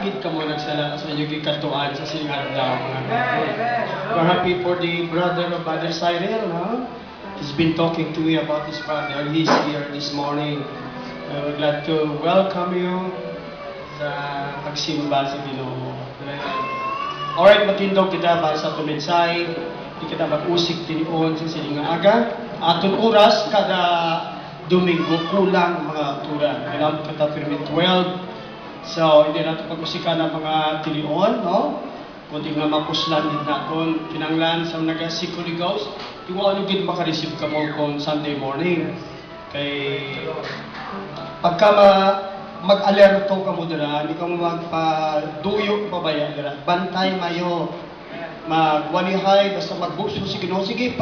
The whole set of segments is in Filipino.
gid ka mo nagsala sa inyo gikatuan sa singar daw. We're happy for the brother of Brother Cyril, huh? He's been talking to me about his brother. He's here this morning. We're glad to welcome you sa pagsimba sa Ginoo. Alright, matindog kita para sa tuminsay. Di kita mag-usik tinion sa siling aga. Atong oras kada Domingo kulang mga turan. Kailangan kita permit 12. So, hindi natin pag-usikan ng mga tilion, no? Kundi nga mapuslan din natin, kinanglan sa mga Holy Ghost, iwan nyo din makareceive ka mo kung Sunday morning. Kay, pagka mag-alerto ka mo dira, hindi ka mo magpaduyo pabaya dira. Bantay mayo, magwalihay, basta magbuso, sige, no? Sige,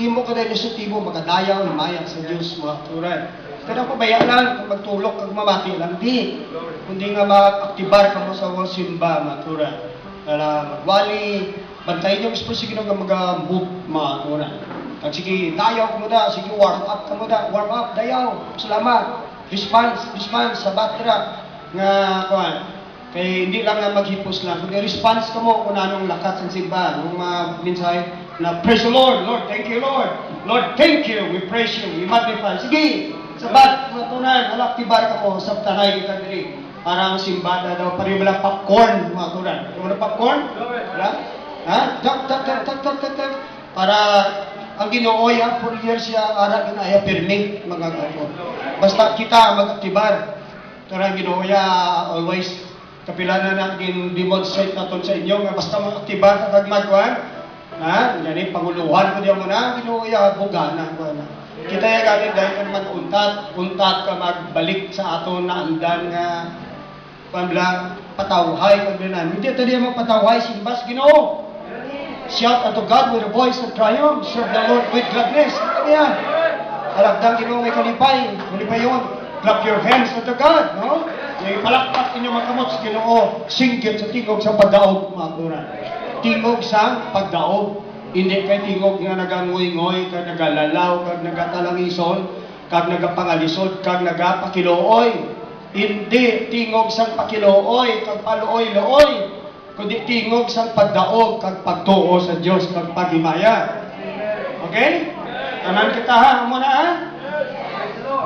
himo ka na inisyatibo, magadayaw, mayak sa Diyos, mga turan. Kaya pabaya lang, kung magtulog, kung mamati lang, di. Kundi nga mag-aktibar ka mo sa simba, mga turan. Kaya magwali, bantayin yung gusto, sige nung mag-move, mga turan. Kag sige, dayaw ka mo da, sige, warm up ka mo da, warm up, dayaw, salamat, response, sa batra, nga, kuhan. Kaya hindi lang nga maghipos lang, kundi response ka mo kung anong lakas ng simba, nung mensahe na praise the Lord, Lord, thank you, Lord. Lord, thank you, we praise you, we magnify. Sige, sabat, matunan, aktibar ka mo, sa tanay kita diri. Parang simbada daw, pareho lang popcorn, mga tunan. Yung mga popcorn? Wala? Ha? Tak. Para ang Ginoo ya, 4 years siya, ara ginaya permit, mga kapon. Basta kita mag-aktibar. Tara, Ginoo ya, always, kapila na natin demonstrate natin sa inyo, nga basta mag-aktibar, tatagmagwan, ha? Yan panguluhan ko diyan mo na, Ginoo ya, bugana ko na. Kita ya galing dahil ka naman untat ka magbalik sa aton na andan nga, pambla, patawhay, pambla na. Hindi ito diyan magpatawhay, simbas, Ginoo. Shout unto God with a voice of triumph, serve the Lord with gladness. Ano yan? Alagdang Ginoo may kalipay yun. Clap your hands unto God, no? Yung palakpak inyong makamot sa Ginoo, singgit sa tingog sa pagdaog, mga kuran. Tingog sa pagdaog. Hindi kay tingog nga nagangoy-ngoy, kag nagalalaw, kag nagatalangison, kag nagapangalisod, kag nagapakilooy. Hindi tingog sa pakilooy, kag paluoy-looy, kundi tingog sa pagdaog, kag pagtuo sa Dios, kag paghimaya. Okay? Tanan kita ha, amo na ha?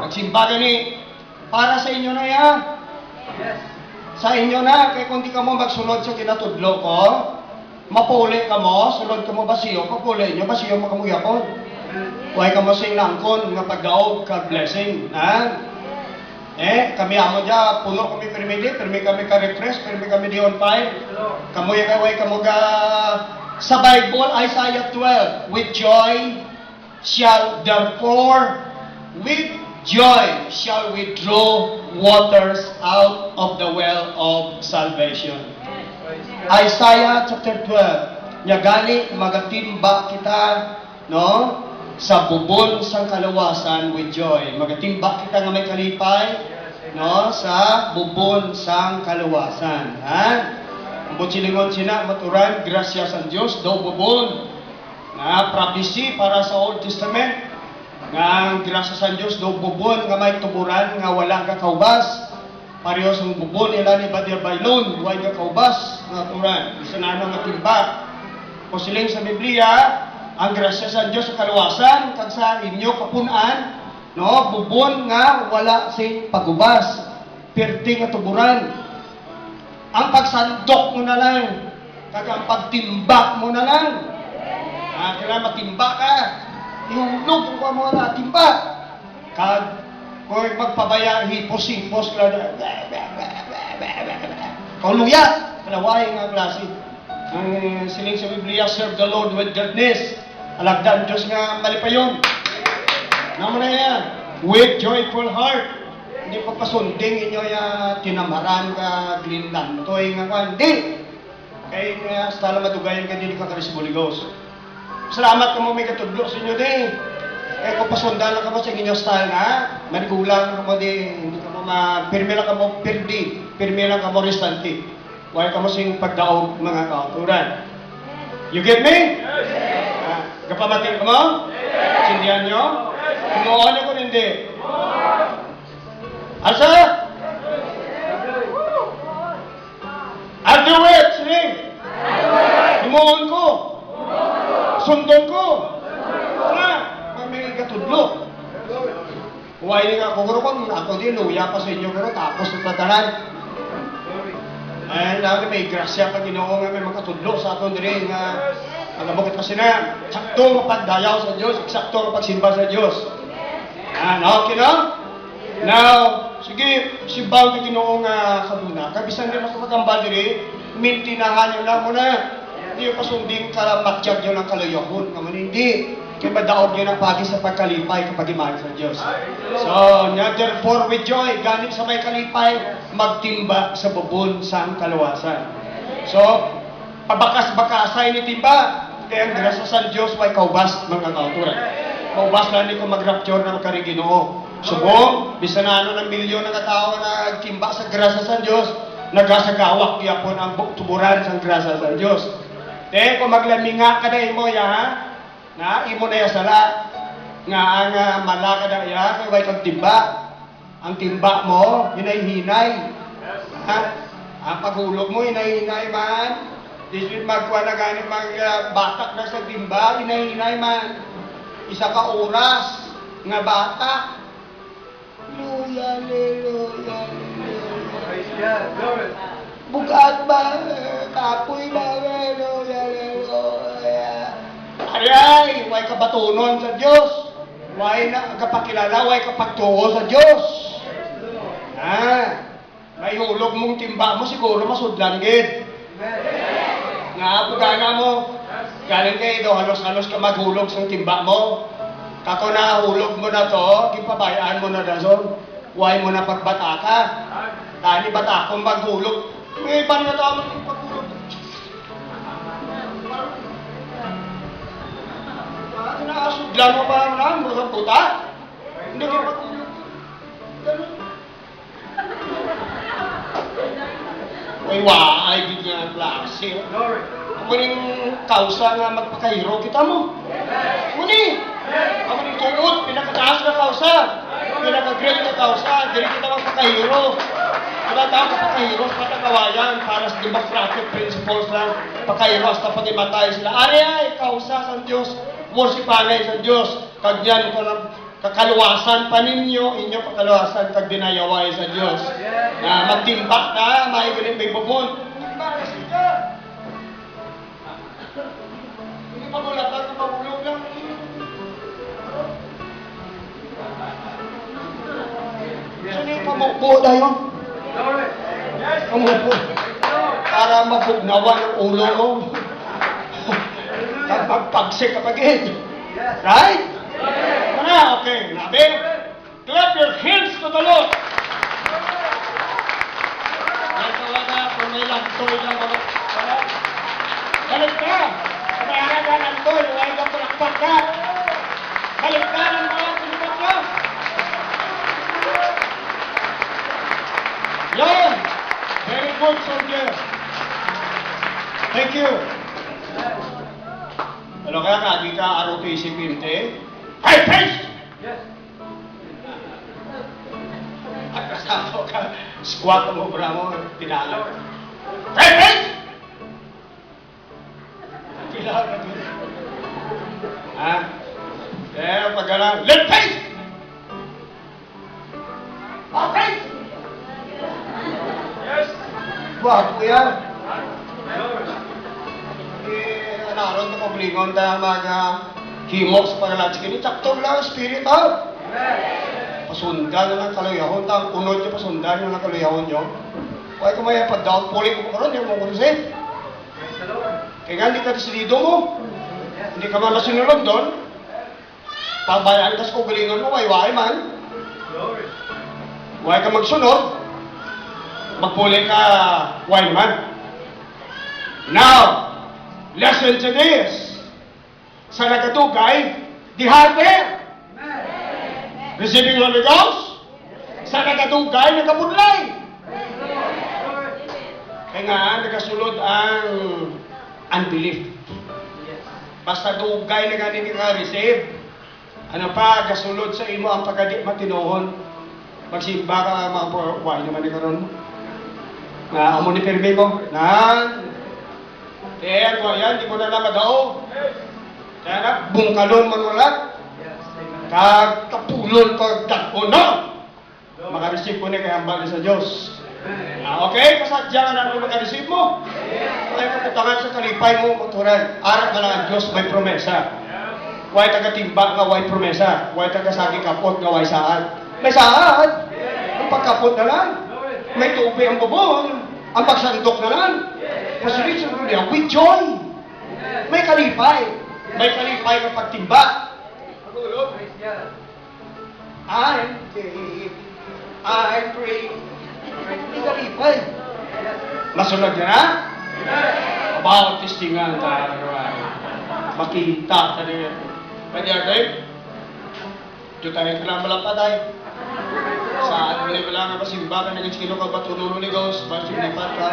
Nagsimba gani para sa inyo na ya. Sa inyo na, kay kung di ka mo magsunod sa kinatudlo ko, mapuli ka mo, sunod ka mo basiyo, papuli nyo, basiyo mo ka mo yapon. Huwag ka mo sing langkon, nga pagdaog, kag blessing. Ha? Kami amo dya, puno kami permi kami ka-refresh, permi kami di on fire. Kamuya kaway kamo ka sa Bible, Isaiah 12, with joy shall we draw waters out of the well of salvation. Isaiah chapter 12. Nya gani magatimba kita, no? Sa bubon sang kalawasan with joy. Magatimba kita nga may kalipay, no? Sa bubon sang kalawasan. Ha? Ang silingon sina maturan, grasya sa Dios do bubon. Na prophecy para sa Old Testament. Nga grasya sa Dios do bubon nga may tuburan nga wala ka kaubas. Parehas ang bubon ila ni Badir Bailon, huwag ka kaubas nga turan. Isa na matimba. O siling sa Biblia, ang grasya sa Diyos sa kaluwasan, kag sa inyo kapunan, no, bubon nga wala si pagubas, perti nga tuburan. Ang pagsandok mo na lang, kag ang pagtimba mo na lang. Kailangan matimba ka, ihulog ko mo na timba. Kag kung magpabaya, hipos-hipos ka na, kauluya, kalaway nga klase. Ang siling sa Biblia, serve the Lord with gladness. Alagdan Diyos nga malipayon. Naman na yan. With joyful heart. Hindi pa pasunding inyo tinamaran ka, glinlantoy nga ka. Hindi. Kaya nga, stala madugayan ka din ka karis Holy Ghost. Salamat ka mo may katudlo sa inyo din. Kaya kung pasundan lang ka mo sa inyo style nga, manigulang ka mo din. Hindi ka mo pirmi lang ka mo pirdi. Pirmi lang ka mo restanti. Huwag ka mo sing pagdaog mga kauturan. You get me? Kapamating ka mo? Sindihan nyo? Kumuha nyo kung hindi. Asa? Sundon ko. Wala. May katudlo. Huwag nga ako garo kung ako din, luya pa sa inyo garo, tapos nagtatanan. Ay, lagi may grasya pa Ginoo nga may makatudlo sa aton diri nga alam mo kasi na sakto mapagdayaw sa Dios, sakto mapagsimba sa Dios. Okay na? Now, sige, simbahan ka Ginoo nga kaduna. Kabisan din ako magamba diri, mintinahan lang mo na. Hindi yung pasunding kalamatsyag yun ang kalayahon. Naman hindi. Kaya madaog yun ang pagi sa pagkalipay kapag imahal sa Diyos. So, therefore with joy, galing sa may kalipay, magtimba sa bubon sa kalawasan. So, pabakas-bakasay ni timba, kaya ang grasa sa Diyos, way kaubas mga kauturan. Kaubas na ni kung mag-rapture na magkaring Ginoo. Subong, bisan na ng milyon na katao na nagtimba sa grasa sa Diyos, nagasagawak yapon ang tuburan sa grasa sa Diyos. Kung maglaminga ka na imo ya, ha? Na imo na sala nga ang malaka na iya kay way kag timba. Ang timba mo hinay-hinay. Ha? Ang paghulog mo hinay-hinay man. Disit magkuha na gani batak na sa timba, hinay-hinay man. Isa ka oras nga batak. Luya, luya, luya. Bugat ba? Kapoy ba? Luya, luya. Aray, way kabatunon sa Diyos. Way na kapakilala, way kapagtuo sa Diyos. May hulog mong timba mo, siguro masudlan gid. Nga, pagana mo, galing kayo, halos-halos ka maghulog sa timba mo. Kako na hulog mo na to, kipabayaan mo na dason. Way mo na pagbata ka. Tani bata kong maghulog. May iba na tao mo paghulog. Nakasudlan mo ba na? Murang puta? Hindi ka paghulog. Ganun. Uy, waay, gid nga klase. Muning kausa nga magpakahiro kita mo. Muni! Ang muning tuot, pinakataas na kausa. Pinaka-great na kausa. Dili kita magpakahiro. Wala tayo magpakahiro sa katagawayan para sa democratic principles lang. Pakahiro hasta pag-imatay sila. Ari kausa sa Diyos. Worsipanay sa Diyos. Kagyan ko ng kakaluwasan pa ninyo, inyo kakaluwasan kag dinayaway sa Diyos. Na magtimba ka, maigaling may bubon. Timba na siya. Hindi pa mulatan na mahulog lang. Saan yung pamukbo na yun? Pamukbo. Para mapugnawan ang ulo mo. Kapag-pagsik kapag right? Okay. Nabi, clap your hands to the Lord. Nagtawaga kung may lantoy lang mga balik ka. Kumayara ka lantoy, huwag ka palakpak ka. Balik ka ng mga pinipat ka. Yan. Very good, soldier. Thank you. Ano kaya ka, di ka ROTC 20? Hey, face! Yes. At kasama ka, squat mo, bra mo, tinalo. Hey, face! Tinalo ka doon. Ha? Kaya pag gano'n, left face! Back face! Yes! Wapo yan. Naroon na koblingon tayo mag-himok sa paglalatsi kini. Taktog lang ang spirit ha. Pasundan na ng kaluyahon. Tang unod nyo pasundan nyo ng kaluyahon nyo. Kaya kung may pag-down pulling mo karoon, hindi mo kunsip. Kaya nga hindi ka disidido mo. Hindi ka man masinunod doon. Pagbayaan ka sa koblingon mo, wayway man. Huwag ka magsunod. Magpuli ka, way man. Now, lesson to this. Sa nagatugay, di hardware. Receiving Holy Ghost. Sa nagatugay, nagabudlay. Kaya nga, nagasulod ang unbelief. Basta dugay na ganit ka receive. Ano pa, gasulod sa imo ang pagkadi matinuhon. Magsimba ka mga buhay naman ni karon mo. Amo ni permi mo. Kaya ko yan, di mo na naman daw. Kaya bungkalon manulat, kag kapulon kag dag-uno. Makareceive ko ni kay hambal sa Dios. Okay, kasadya nga namin makareceive mo. Ay kaputangan sa kalipay mo, maturan. Arap na lang ang Diyos may promesa. Huwag taga-timba nga way promesa. Huwag taga-sagi kapot nga way saad. May saad. Ang pagkapot na lang. May tubi ang bubong. Ang pagsandok na lang. Pasilisan ko niya, with joy. May kalipay. May kalipay ng pagtimba. I'm faith. I'm free. May kalipay. Masunod ka na? About testingan tayo. Makita tayo. Pwede tayo? Diyo tayo kailangan malapatay. Saan mo na kailangan masimba ka ng sino ka patunulo ni Ghost. Basta lipat ka.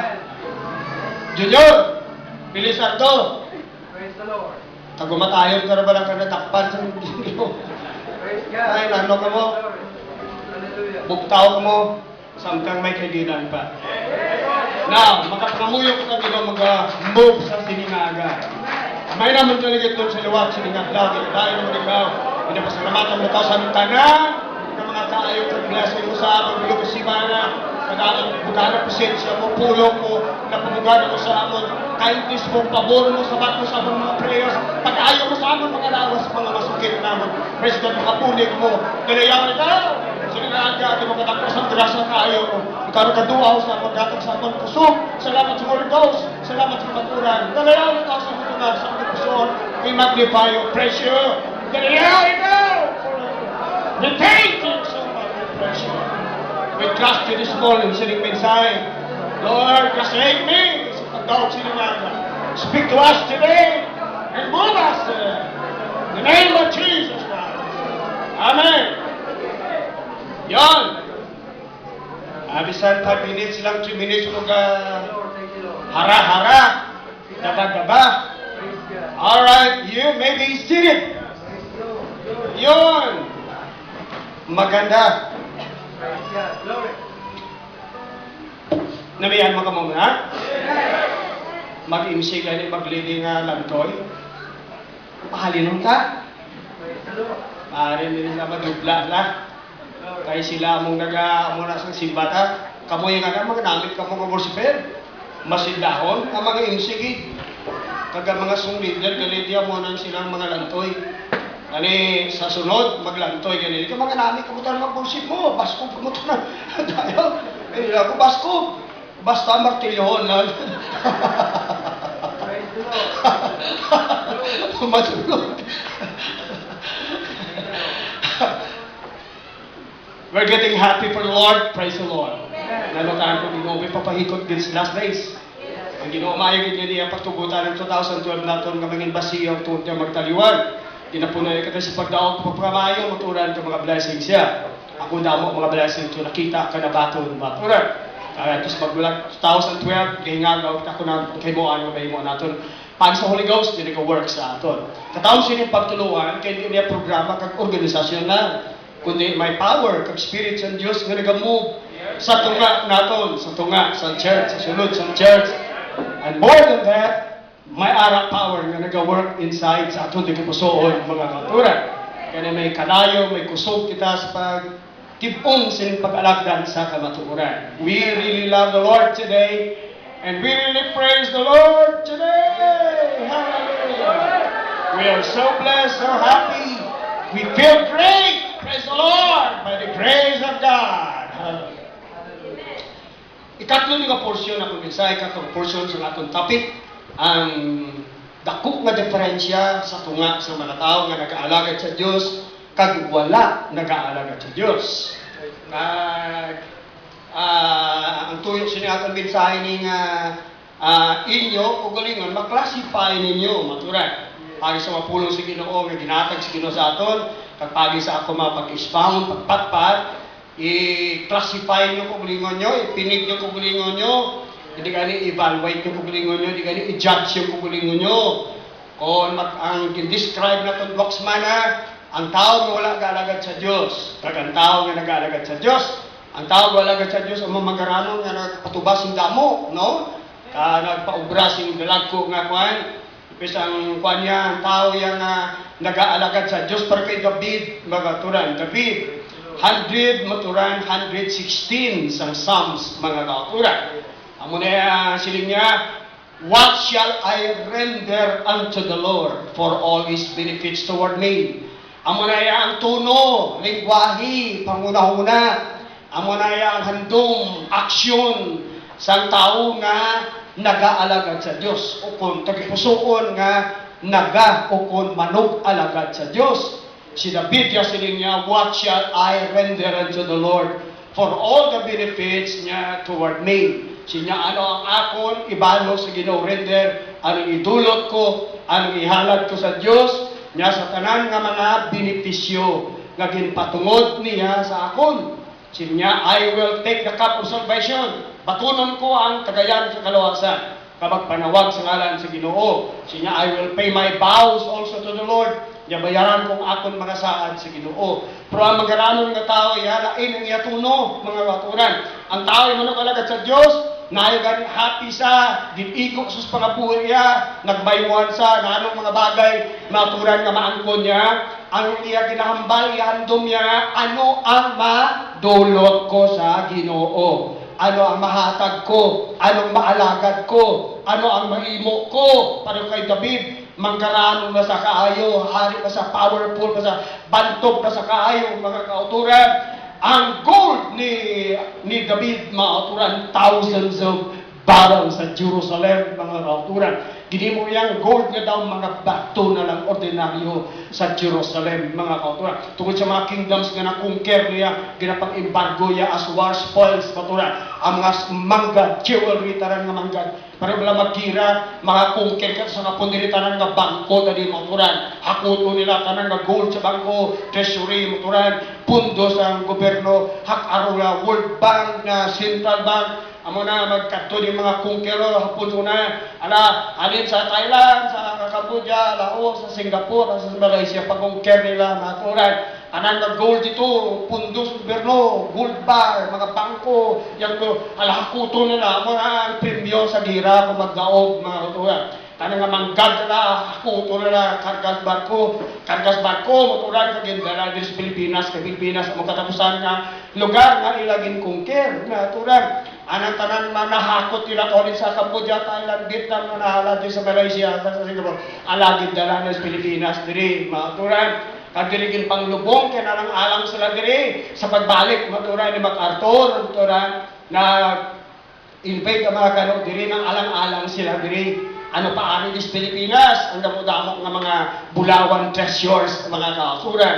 Junior! Bilisan to! Praise the Lord. Tagumatayon ka na ba lang ka natakpan sa Diyos? Praise God. Ay, lalo ka mo. Hallelujah. Buktaw ka mo. Samtang may kaibigan pa. Now, makapangamuyok ka nila mag-move sa siningaga. May naman talaga doon sa luwag siningag lagi. Dahil naman ikaw, pinapasalamatan mo tayo sa aming tanan, ng mga kaayong kag-blessing mo sa aming bilo kasimana, kadalang bugana presensya mo, pulong mo, na pumugana mo sa amon, kindness mo, pabor mo, sabat mo sa amon mga prayers, pag-ayaw mo sa amon mga lawas, mga masukit naman. Praise God, mga punig mo, ganayawan ikaw. Sininahan ka, di mo katapos ang grasa kayo mo. Ikaw na kaduaw sa pagkatag sa amon kusog. Salamat sa Holy Ghost. Salamat sa maturan. Ganayawan ikaw sa matunan sa amon kusog. We magnify you, praise you. Ganayawan ikaw. We thank you so much, we praise you. We trust you this morning, sining mensahe. Lord, kasih me sa pagdawag sininaga. Speak to us today and move us today. In the name of Jesus Christ. Amen. Yon. Abisan 5 minutes lang, 3 minutes mo ka Lord, thank you, Lord. hara-hara, gaba-gaba. Praise God. Alright, you may be seated. Praise the Lord. Yon. Maganda. Praise God. Glory. Namiyan mo ka muna. Mag-imsig lang mag-leading lantoy. Pahalinon ka. Praise the Lord. Maaari nila na madubla na. Glory. Kaya sila mong muna sa simbata. Kamoy nga na, mga namit ka mga worshipper. Masindahon, ang mga imsigi. Kaga mga sungleader, galidia mo nang silang mga lantoy. Ani, sa sunod, maglantoy ganito. Ikaw mga namit, kamutan mag-worship mo. Basko, kamutan na. Tayo. Eh, ako, basko. Basta martilyohon lang. Praise the Lord. Matulog. We're getting happy for the Lord. Praise the Lord. Nanotaan ko, Ginoo, papahikot this last days. Ang Ginoo, maayagin niya niya pagtubutan ng 2012 natin kaming basiyaw tuwag niya magtaliwan. Dinapunay ka sa pagdaog pagpamayo, maturan ka mga blessings siya. Ako damo mga blessings ko, nakita ka na baton, maturan. Kaya tapos magbulag 2012, gahingagaw ako na kay mo ano may mo natin. Pag sa Holy Ghost, hindi ka work sa aton. Kataon siya pagtuluan, kaya hindi niya programa kag organisasyon na. Kundi may power, kag spirit sa Diyos nga nag-move sa tunga naton, sa tunga, sa church, sa sunod sa church. And more than that, may ara power nga nag-work inside sa aton di pusoon mga katuran. Kaya may kalayo, may kusog kita sa pagtipong sining pag-alagdan sa kamaturan. We really love the Lord today, and we really praise the Lord today. Hallelujah. We are so blessed, so happy. We feel great. Praise the Lord by the grace of God. Hallelujah. Ikatlo nga portion akong mensahe, ikatlong portion sa atong topic, ang dako nga diferensya sa tunga sa mga tao nga nag-aalagad sa Dios kag wala nag-aalagad sa Dios. Ang tuyo sini atong mensahe ning inyo o galingon maklasify ninyo maturan. Pagi sa mapulong sa Ginoo nga ginatag sa Ginoo sa aton, kag pagi sa ako mapag-expound, pagpatpat, i-classify nyo kung gulingon nyo, ipinig nyo kung gulingon nyo, hindi gani i-evaluate nyo kung gulingon nyo, hindi gani i-judge nyo kung gulingon nyo. Kung ang describe na itong box manner, ang tao nga wala nag-alagad sa Diyos, kag ang tao nga nag-alagad sa Diyos, ang tao nga alagad sa Diyos, ang mamagaranon nga nagpatubas ng damo, no? Nagpaubra sing dalagko nga kuhan, Bisang kuan niya, ang tao yang nag-aalagad sa Diyos para kay David, mga turan. David, 100 maturan, 116 sang Psalms, mga kauturan. Amo na siling niya, what shall I render unto the Lord for all His benefits toward me? Amo na ang tuno, lingwahe, panguna-una. Amo na ang handong aksyon sang tao nga nag-aalagad sa Diyos. O kung tagipusoon nga naga o kung manog-alagad sa Diyos. Si David siling niya, what shall I render unto the Lord for all the benefits niya toward me? Sinya, ano ang akon ibalo sa Ginoo render, anong idulot ko, anong ihalad ko sa Diyos, niya sa tanan nga mga benepisyo nga ginpatungod niya sa akon. Sinya, I will take the cup of salvation. Batunon ko ang kagayan sa kaluwasan. Kapag panawag sa ngalan sa Ginoo. Sinya, I will pay my vows also to the Lord. Yabayaran kong akon mga saad sa Ginoo. Pero ang magaranon nga tao, yalain ang iyatuno, mga katuran. Ang tao ay manag-alagad sa Diyos, nayagan happy sa, giniko sus pangabuhi niya, nagbaywan sa, nanong mga bagay, maturan nga maangkon niya, ang iya ginahambal, iandom niya, ano ang madulot ko sa Ginoo? Ano ang mahatag ko? Anong maalagad ko? Ano ang mahimo ko? Para kay David, mangkarano na sa kaayo, hari pa sa powerful, pa sa bantog pa sa kaayo, mga kauturan. Ang gold ni David, mga kauturan, thousands of barrels sa Jerusalem, mga kauturan. Gini mo yung gold nga daw mga bato na lang ordinaryo sa Jerusalem, mga kauturan. Tungkol sa mga kingdoms nga na-conquer niya, ginapag-embargo niya as war spoils, kauturan. Ang mga mangga, jewelry, taran nga mangga. Para wala magkira, mga conquer ka sa kapundili tanan nga bangko, tadi kauturan. Hakuto nila tanan nga gold sa bangko, treasury, kauturan. Pundo sa gobyerno, hak-arula, World Bank, na Central Bank. Amo na magkadto ni mga kungkero hapon na alin sa Thailand, sa Cambodia, Laos, sa Singapore, sa Malaysia pagkungker nila maturan. Anang nga gold dito, pundos gobyerno, gold bar, mga bangko, yang alakuto nila amo na ang premyo sa gira kung magdaog mga tuwa. Tanang nga manggad nila, hakuto nila, kargas barko, maturan kagindala dito sa Pilipinas, ang katapusan nga lugar nga ilagin kungker, maturan. Anang tanan manahakot nila ulit sa Cambodia, Thailand, Vietnam, na nahalad din sa Malaysia, sa Singapore, alagid dala ng Pilipinas, diri, maturan. Kadirigin panglubong, kaya nalang alang sila diri, sa pagbalik, maturan ni MacArthur, maturan, na invade ang mga kano, diri, nang alang-alang sila diri. Ano pa ari dis Pilipinas, ang damo-damo ng mga Bulawan treasures, mga kausuran.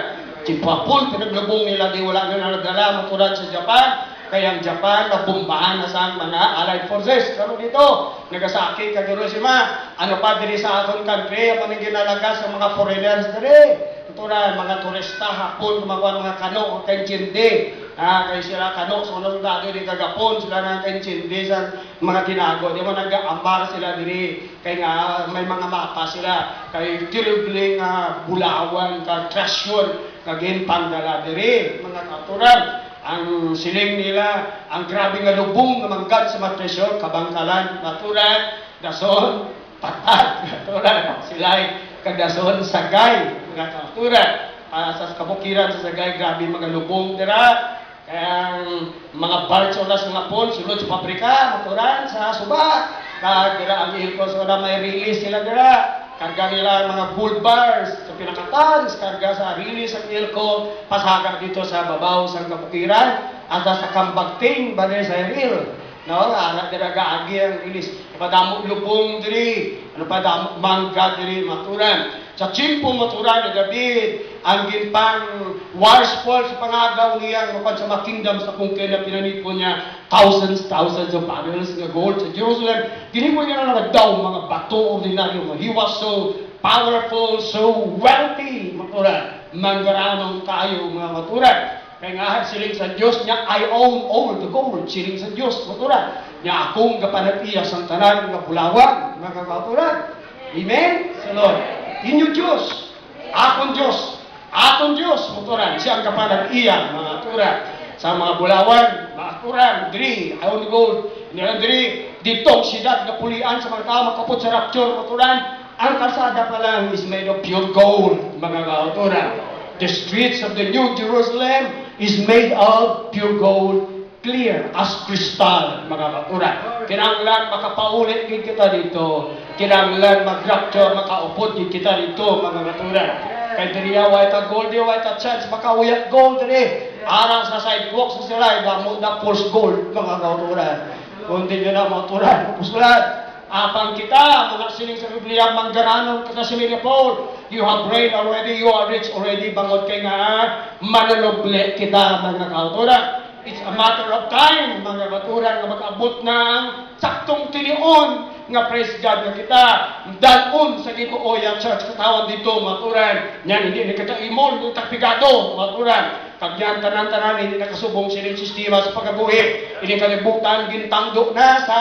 Chimpapul, pinaglubong nila, di wala na nagdala, maturan sa Japan. Kaya ang Japan, nabumbahan na sa mga Allied Forces. Pero dito, Nagasaki, kag Hiroshima, ano pa diri sa aton country, ang mga ginalaga sa mga foreigners diri. Ito na, mga turista, hapon, mga kano, kanchindi. Kaya sila kano, so nung dado di kagapon, sila na kanchindi sa mga tinago. Di mo nag-aambar sila diri. Kaya nga, may mga mapa sila. Kaya tiribling Bulawan, treasure, kagin pandala diri, mga katuran. Ang siling nila, ang grabe nga lubong nga manggad sa mga treasure, kabangkalan, maturan, dason, patat, maturan, silay, kadason, sagay, mga maturan. Sa kabukiran sa sagay, grabe mga lubong dira. Kaya mga barge oras mga pon, sulod sa pabrika, maturan, sa suba. Kaya dira ang ilko, so na may release sila dira. Karga nila mga gold bars sa pinakataas, karga sa release ang ilko, pasakar dito sa babaw sa kabukiran, at sa kambagting, bali sa reel. No, anak dira gaagi ang release. Padamo lubong diri, ano pa damo mangga diri maturan. Sa chimpo maturan ni David, ang ginpang war spoil sa pangagaw niya mapan sa mga kingdoms na kung kailan pinanipon niya thousands of barrels ng gold sa Jerusalem. Ginipon niya na daw mga bato ordinaryo. He was so powerful, so wealthy, maturan. Manggaranong tayo mga maturan. Kaya nga siling sa Diyos niya, I own all the gold. Siling sa Diyos, maturan. Niya akong kapanatiya sa tanan ng Bulawan, mga maturan. Amen? Sa Lord. Inyo Diyos, akong Diyos, aton Diyos, maturan. Siya ang kapanatiya, mga maturan. Sa mga Bulawan, mga maturan, diri, I own the gold. Nilang diri, ditong siyudad na pulian sa mga tao, makapot sa rapture, maturan. Ang kalsada pa lang is made of pure gold, mga kauturan. The streets of the New Jerusalem is made of pure gold, clear as crystal, mga kauturan. Kinanglan makapaulit din kita dito. Kinanglan mag-rapture, makaupot din kita dito, mga kauturan. Kay diriya way ka gold, di way ka church, makauyak gold diri. Arang sa sidewalk sa sila, mo na false gold, mga kauturan. Kung di nyo na mauturan, pusulan. Apang kita, mga sining sa Biblia, manggaranon kita si Mary Paul. You have reigned already, you are rich already, bangod kay nga, mananubli kita, mga kauturan. It's a matter of time, mga kauturan, nga mag-abot ng saktong tinion, nga praise God nga kita, dalon sa Gibuoya Church, katawan dito, mga kauturan. Yan, hindi kita imol, yung takpigado, mga kauturan. Kagyan tanan-tanan, hindi nakasubong sining sistema sa pagabuhi. Hindi kalibutan, gintangdo na sa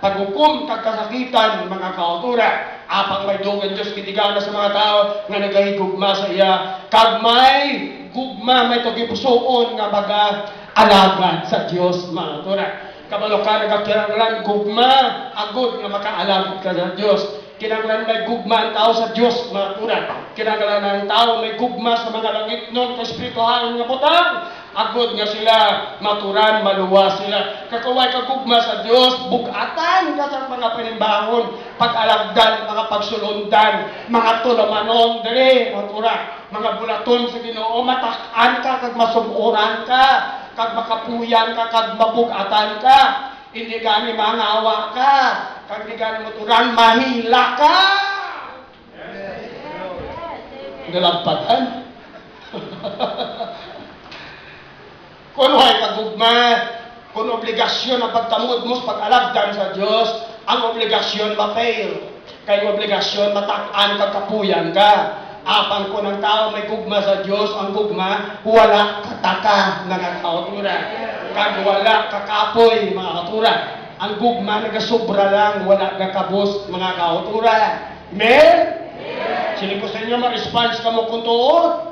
paghukom kag kasakitan, mga kauturan. Apang may dugan Diyos kitigana sa mga tao nga nagahigugma sa iya. Kag may gugma, may tugipusoon nga baga alagad sa Diyos, mga kauturan. Kabalo ka nagakiranglan gugma, agod nga makaalagad ka sa Diyos. Kinanglan may gugma ang tao sa Diyos, mga kauturan. Kinanglan ang tao may gugma sa mga langit nun, sa espirituhan nga butang. Agod nga sila, maturan, maluwas sila. Kakaway kagugma sa Diyos, bugatan ka sa mga panimbahon, pag-alagdan, mga pagsulundan, mga tulamanon, dali, maturan, mga bulaton sa Ginoo, matakan ka, kag masumuran ka, kag makapuyan ka, kag mabugatan ka, hindi gani mangawa ka, kag di gani maturan, mahila ka. Nalagpatan. Kung ay kagugma, kung obligasyon ang pagtamod mo sa pag-alagdan sa Diyos, ang obligasyon ma-fail. Kaya obligasyon matak-an kagkapuyan ka. Apang ko ng tao may gugma sa Diyos, ang gugma, wala kataka, mga kauturan. Kag wala kakapoy, mga kauturan. Ang gugma, nagasobra lang, wala kakabos, mga kauturan. Amen? Sili ko sa inyo, ma-response ka mo kung tuot.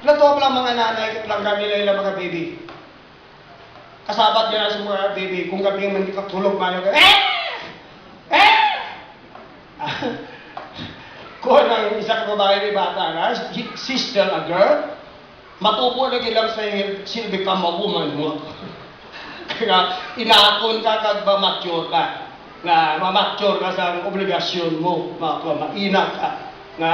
Lato lang mga nanay, lang nila ilang mga baby. Kasabat nila sa mga baby, kung gabi man di ka tulog, malo ka, Kung ang isa ka babae ni bata na, she's still a girl, matupo lagi lang sa she'll become a woman mo. Kaya inaakon ka kag ma-mature ka. Na ma-mature ka sa obligasyon mo, mainak ka. Na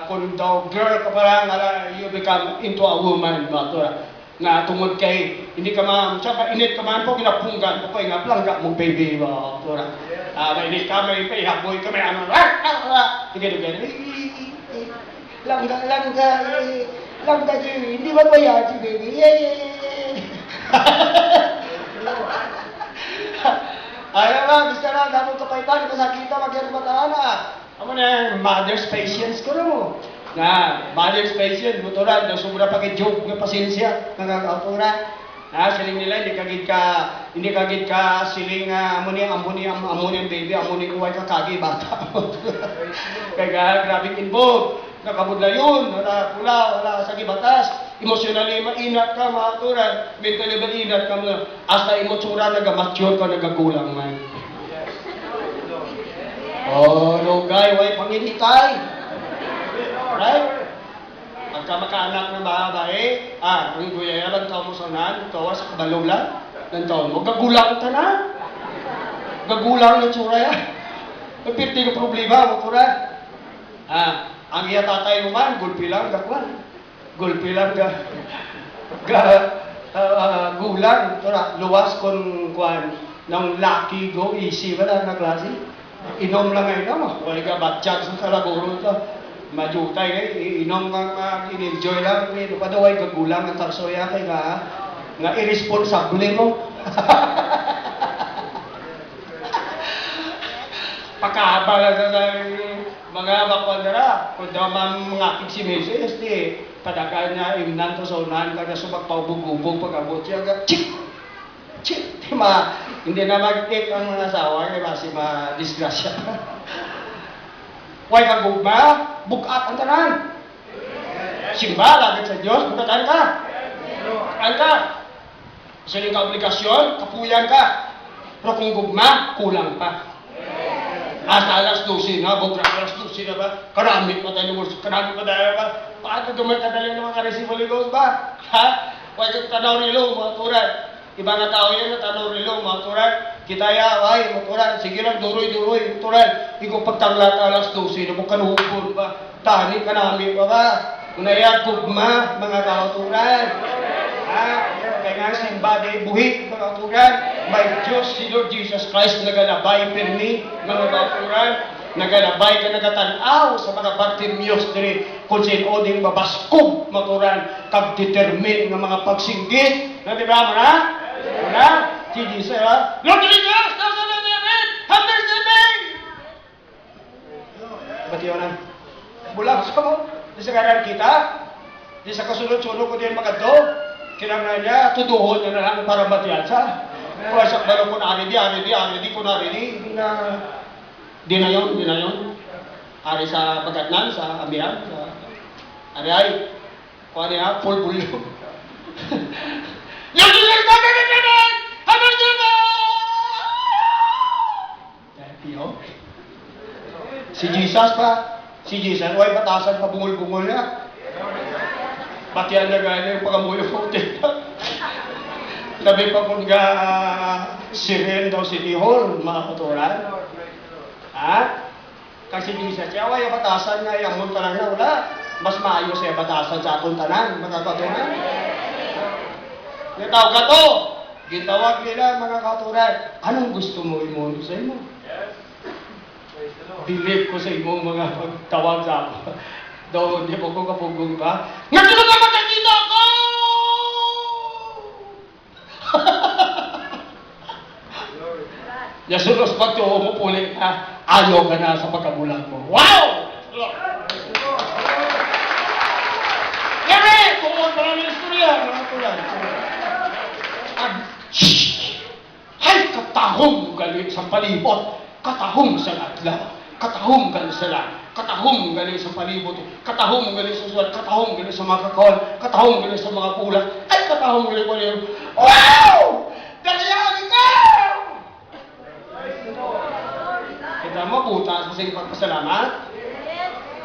kung daw girl ka parang you become into a woman, matura. Na tungod kay, hindi ka tsaka init ka man po, ginapunggan ko pa, nga plangga mong baby, matura. Mainit ka, may ihaboy ka, may ano, langga, hindi ba ba yan si baby? Ayaw na, gusto na, damong kapaitan, kasakita, mag-irbataan na. Amo na, mother's patience ko na mo. Na, mother's patience, buturan, na sumura pa kay joke ng pasensya, nagkakauturan. Siling nila, hindi kagid ka siling amuni baby, amuni uway ka kagi, bata. Kaya grabing involved. Nakabudla yun, wala pula, wala sa gibatas. Emotionally, mainat ka, maaturan. Mentally, mainat ka mo. Hasta emotsura, nagamature ka, nagagulang man. Oh, lugay, way panginitay. Right? Pagka makaanak ng babae, kung guyaya lang taon mo sa nan, ikaw sa kabalula, ng taon mo, gagulang ka na. Gagulang ng tsura yan. Napirti ka problema, makuran. Ang iya tatay mo man, gulpi lang, gakwan. Gulpi lang, gulang. Luwas kung kwan, ng lucky go easy ba na klase? Inom lang ngayon mo. Wala ka batchak sa kalaguro ito. Majutay kayo. Inom kang in-enjoy lang. Padaway gagulang ang tarsoya kay nga irresponsable mo. Pakabala na mga bakwadara. Kung daw mga kiksimese, padagal na imnan to sa unahan ka na sumagpabugubog pag-abot siya. Chik! Chik! Hindi na mag-take ang mga asawa kaya kasi ma-disgrasya. Huwag kang gugma, bukat ang tanan. Simba, lagit sa Diyos, bukatan ka. Bukatan ka. Kasi ka obligasyon, kapuyan ka. Pero kung gugma, kulang pa. Hasta alas 12 na, bugra alas 12 na ba? Karami pa tayo ng karami pa tayo ba? Paano dumay kadali ng mga kareceive Holy Ghost ba? Ha? Huwag yung tanaw nilo, mga turan. Iba nga tao yan na tanaw nilo, mga turan. Kita ya, ay, mga turan. Sige lang, duroy-duroy, mga turan. Ikaw pagtanglat alas 12 na mo kanuhupon ba? Tani ka namin pa ba? Unayad kugma, mga kauturan. Ha? Kaya nga simba de buhit, mga kauturan. May Diyos, si Lord Jesus Christ, nagalabay permi, mga kauturan. Nagalabay ka nagatanaw sa mga Bartimeos diri kung sino ding babaskog maturan kag determine nga mga pagsinggit. Na di ba mo na? Wala? Si Jesus ha? Lord Jesus! Nasa na namin! Have mercy on me! Ba't yun na? Bulag sa mo? Di sa karan kita? Di sa kasunod-sunod ko din mga do? Kinanglan niya, tuduhon niya na lang para matiyan sa. Pwasak ba ko na ari ko na ari Di na yun. Ari sa Bagatnan, sa Amihan, sa Ari-Ari. Kung ano yan, full bulyo. Yung Jesus na namin! Habang dito! Si Jesus pa. Si Jesus, huwag batasan pa bungol-bungol na. Pati yan na gano'n yung pagamuyo ko. Labi pa kung siren daw si Tihol, mga katuran. Ha? Kasi Jesus, siya, yung batasan nga, yung munta lang na wala. Mas maayos yung batasan sa atong tanan, mga katuran. Nataw ka to! Gitawag nila, mga katuran. Anong gusto mo imuno sa imo? Believe ko sa imo, mga pagtawag sa ako. Doon, di po ko kapugong ka. Ngayon na makakita ko! Yasunos pagtuo mo puli ka, ayaw ka na sa pagkabulag mo. Wow! Yari! Tungkol pa namin istorya, mga tulan. Hay, katahong galing sa palibot, katahong sa ladla, katahong galing sa ladla, katahong galing sa palibot, katahong galing sa sulat, katahong galing sa mga kakawal, katahong galing sa mga pulat, ay katahong galing pa rin. Wow! Dalayan ikaw! Kita mo, buta sa siyang pagpasalamat.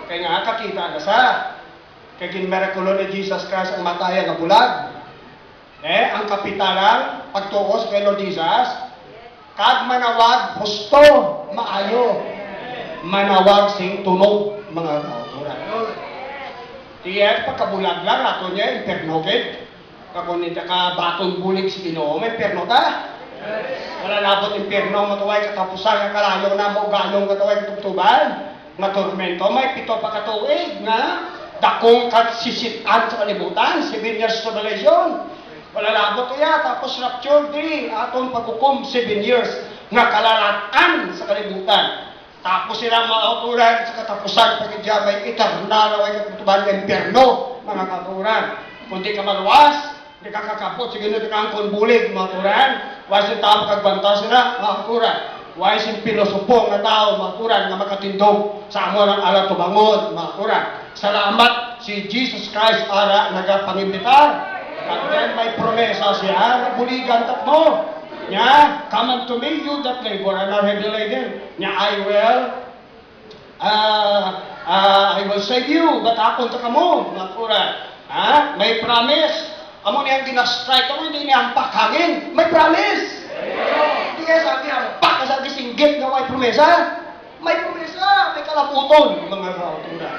Kaya nga, kakita na sa. Kaya ginmirakulo ni Jesus Christ ang mataya nga bulag. Ang kapitalan, pagtuos kay Lord Jesus, kag manawag, husto, maayo. Manawag sing tunog, mga kauturan. Tiyan, pagkabulag lang, ato niya, impernogit. Kakunita ka, batong bulig si Ginoo, may perno ta. Wala labot impierno, matuway katapusan, kalayo na mo, galong katuway katubtuban. Matormento, may 7 pa katuig, nga. Dakong sisitan sa kalibutan, 7 years tribulation. Wala labot kaya, tapos rapture, di, atong pagkukum, 7 years, nga kalalatan sa kalibutan. Tapos sila mauturan sa katapusan, pagkidya may eternal, ay katutuban ng impierno, mga katuran. Kung di ka maluwas, di ka kakapot, sige na di ka ang bulig, mga turan. Wais yung tao makagbanta sila, mga turan. Wais yung pilosopong na tao, mga turan, na makatindog sa amo ng alam tubangon, mga turan. Salamat si Jesus Christ ara nagapangimbitar. And then may promesa siya, nabuligan tat mo. Nya, come unto me, you that labor and are heavy laden. Nya, I will save you, but akon ta kamo, mga turan. Ha? May promise. Amo niyang ginastrike, amo hindi niyang pakhangin. May promise. Hindi kaya sabi ampak, sabi singgit na may promesa. May promesa, may kalaputon, mga kauturan.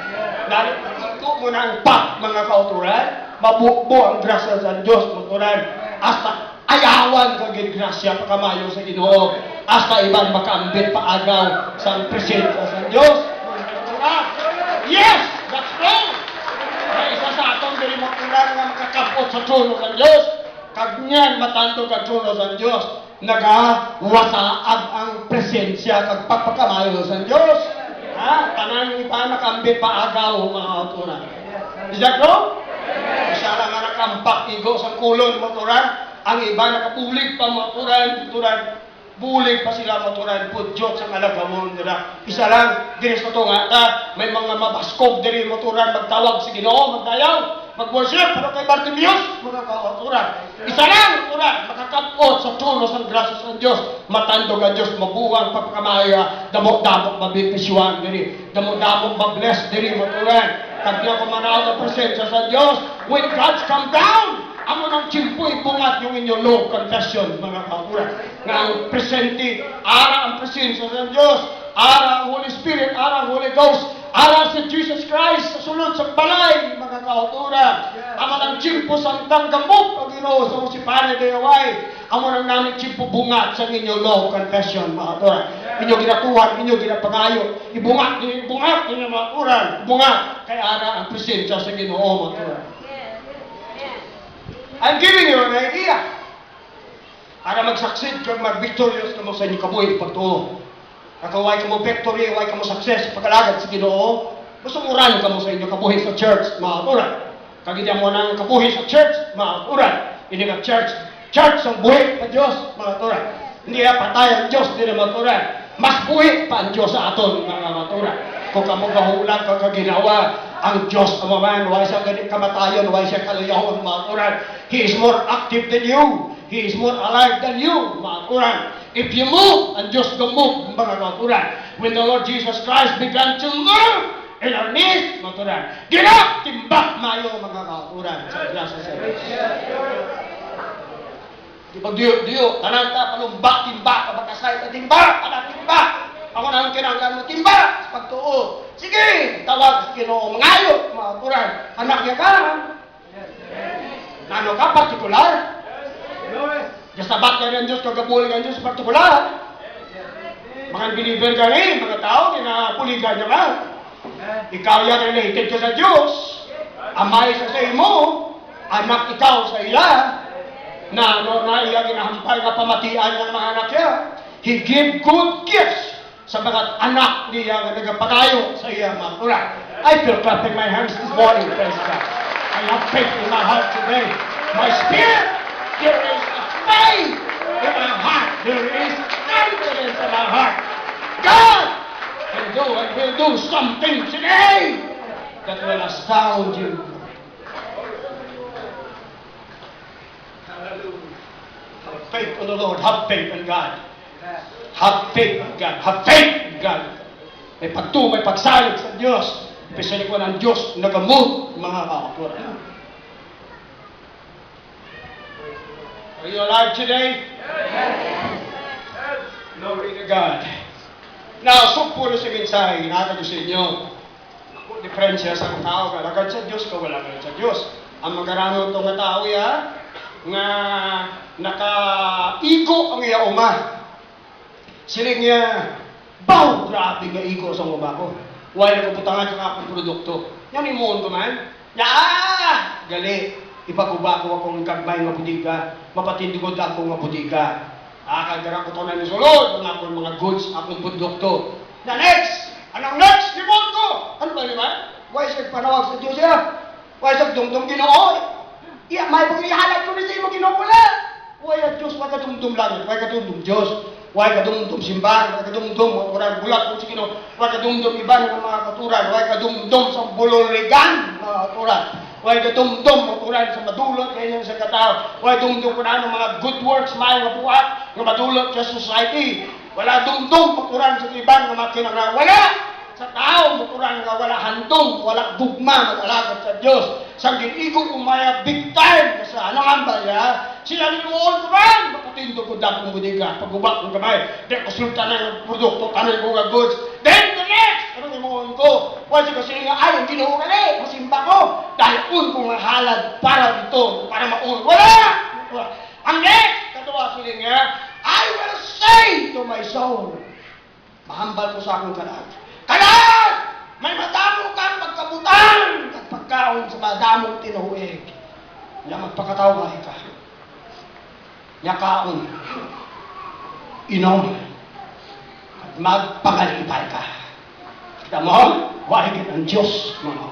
Dahil ito mo na ang pak, mga kauturan, mabukbo ang grasya sa Diyos, mga kauturan. Hasta ayawan ka grasya pagkamayo sa Ginoo. Hasta iban makaambit paagaw sa presensya sa Diyos. Yes! That's true! Kaya isa sa atong dili mo kulang nga makakapot sa trono ng Diyos. Kag niyan matando kag trono sa Diyos. Nagawasaag ang presensya kag pagpakamayo sa Diyos. Ha? Tanan iba nakambit paagaw mga autoran. Is that true? Isa lang nga nakampak igo sa kulon motoran. Ang iba nakapulig pa motoran, bulig pa sila maturan po Diyos ang alagawon nila. Isa lang, dinis ko to nga ta, may mga mabaskog diri maturan magtawag si Ginoo, magdayaw, mag-worship, pero kay Bartimeus, mga kauturan. Isa lang, kauturan, makakapot sa trono sa grasya ng Diyos. Matandog ang Diyos, mabuhang pagkamaya, damok-damok mabipisyuan diri, damok-damok mabless diri, kauturan. Kagya ko manaw ng presensya sa Diyos, when God's come down, amo ng chimpoy bungat yung inyong low confession, mga kauturan. Nga ang presente, ara ang presensya sa Diyos, ara ang Holy Spirit, ara ang Holy Ghost, ara si Jesus Christ sa sulod sa balay, mga kauturan. Amo ng chimpo sa gamot, pag Ginoo sa si Pane de Away, amo ng namin chimpo bungat sa inyong low confession, mga kauturan. Inyo ginatuhan, inyo ginapangayo, ibungat, inyo mga kauturan, ibungat, kay ara ang presensya sa Ginoo, mga kauturan. I'm giving you an idea. Para mag-succeed kag mag-victorious ka mo sa inyong kabuhi pagtuo. Kakaway ka mo victory, way ka mo success, pagkalagad sa Ginoo, masumuran ka mo sa inyong kabuhi sa church, mga kauturan. Kagidya mo ng kabuhi sa church, mga kauturan. Hindi ka church ang buhi pa Diyos, mga kauturan. Hindi ka patay ang Diyos, hindi na mga kauturan. Mas buhi pa ang Diyos sa aton, mga kauturan. Kung ka mo gahulan ka kaginawa, ang Diyos ang maman, why siya ganit kamatayon, why siya kalayahon, mga kauturan. He is more active than you. He is more alive than you, mga kauturan. If you move, ang Diyos will move, mga kauturan. When the Lord Jesus Christ began to move in our midst, mga kauturan, get up, timbak mayo, mga kauturan, sa grasya sa Diyos. Diba, diyo, tananta, palumbak, timbak, kabakasay, timbak, timbak. Ako na ang kinanggan mo, timbak, sa pagtuo. Sige, tawag sa Ginoo, mangayot, mga kauturan. Anak niya ka, ano ka, partikular? Jasabat ka ng Diyos, kagabulig ang Diyos, partikular. Mga believer ka rin, mga tao, kinapuligan niya ka. Ikaw yan related ka sa Diyos. Amay sa imo, anak ikaw sa ila, na iya ginahampal nga pamatian ng mga anak niya. He gave good gifts sa mga anak niya nga nagapagayo sa iya, mga kauturan. I feel clapping my hands this morning, praise God. I have faith in my heart today. My spirit, there is a faith in my heart. There is confidence in my heart. God can do and will do something today that will astound you. Have faith in the Lord. Have faith in God. Have faith in God. Have faith in God. May pagtu, may pagsalig sa Diyos. Pisali ko ng Diyos, nagamot, mga kauturan. Are you alive today? Glory to God. Now, sumpo na si mensahe, hinatag ko sa inyo. Ako, diferensya sa tao, kalagad sa Diyos, kawala ka sa Diyos. Ang magaramon itong nga tao, nga naka-igo ang iya uma. Siling niya, baw, grabe nga igo sa uma ko. Why nagpuputangan sa akong produkto? Yan imoon ko man. Gali. Ipaguba ko akong kagmay nga butika. Mapatindigod ako nga butika. Kagara ko ito na nisulod. Ang akong mga goods, akong produkto. Na next! Anong next? Limon ko! Ano ba naman? Why siya panawag sa Diyos ya? Why siya dumdum Ginoo? Iya, may pag-ihalat ko rin sa imo Ginoo pala. Why ang Diyos? Why ka dumdum langit? Why ka dumdum Diyos? Why ka dumdum simbahan? Why ka dumdum orang bulat kung sigino? Why ka dumdum iban ng mga katuran? Why ka dumdum sa buloligan, mga katuran? Why ka dumdum katuran sa madulot ngayon sa katao? Why dumdum ko na ng mga good works, may nga buhat, nga madulot sa society? Wala dumdum katuran sa iban nga mga kinang wala! Sa tao, mukurang nga wala handong, wala gugma, mag-alagat sa Diyos. Sa ginigo umaya big time, sa anong ambaya, sila niluon ko man, makatindo ko dakong budiga, pag-ubak ng kamay, di konsulta ng produkto, kanil ko nga goods. Then the next, anong imuon ko? Wala siya kasi nga, ay, ang ginoo ka masimba ko, dahil ko nga halad para dito, para maun. Wala! Ang next, katawa sila nga, I will say to my soul, mahambal ko sa akong kalag. Kalag! May madamo kang pagkabutan at pagkaon sa madamong tinuig. Nga magpakataway ka. Nga kaon. Inom. At magpangalipay ka. Kita mo, wahigit ang Diyos, mga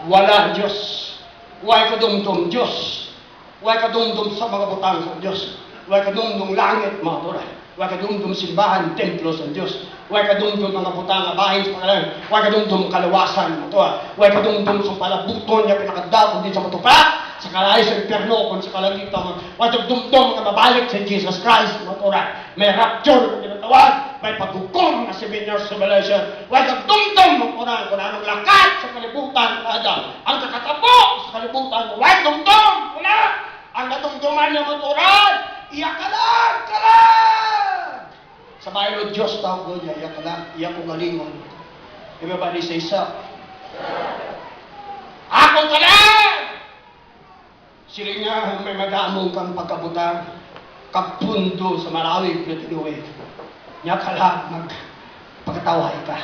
wala ang Diyos. Huwag ka dumdum Diyos. Huwag ka dumdum sa mga butang sa Diyos. Huwag ka dumdum langit, mga turay. Huwag kadumdum simbahan, templo sa Diyos. Huwag kadumdum mga butang nga bahin sa pangalan. Huwag kadumdum kalawasan mo to. Huwag kadumdum sa palabuton niya pinakadapon din sa matupa. Sa kalay sa impyerno kung sa kalangitan. Huwag kadumdum nga mabalik sa Jesus Christ. Matura. May rapture na tinatawag. May paghukom na 7 years tribulation. Huwag kadumdum kung anong lakat sa kalibutan. Ang kakatabo sa kalibutan. Huwag dumdum. Wala. Ang nadumduman niya maturan. Iyak ka lang! Sa bayan ng Diyos, tawag ko niya, iyak ka lang, iyak ko galingon. Everybody say so. Ako ka lang! Sila nga, may madamong kang pagkabutang, kapundo sa Marawi, Pilipinuwe. Niya ka lang, pagkataway ka.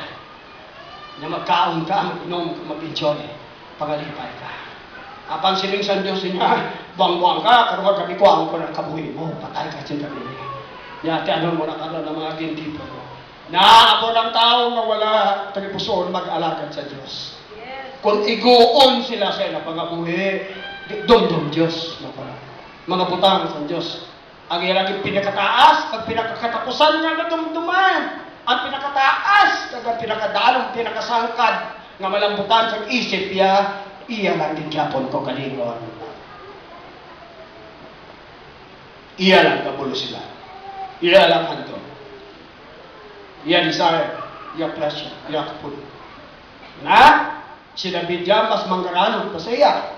Niya magkaon ka, mag-inom ka, mag-enjoy, pangalipay ka. Apang siling sa Diyos niya, buwang-buwang ka, karuwag kami kuwang ko ng kabuhi mo, patay ka siya kami. Yati ano mo na karoon ng mga gintipo mo. Naabo ng tao na wala talipuson mag-alagad sa Diyos. Kung iguon sila sa ila pangabuhi, dumdum Diyos. Mga butang sa Diyos. Ang ilang pinakataas, pag pinakatapusan nga na dumduman. Ang pinakataas, kag pinakadalong, pinakasangkad, nga malambutan sa isip niya, iya lang din yapon ko kalingon. Iya lang kabulo sila. Iya lang hando. Iya desire. Iya pleasure. Iya kapun. Na? Si David yan, mas manggaranon pa sa iya.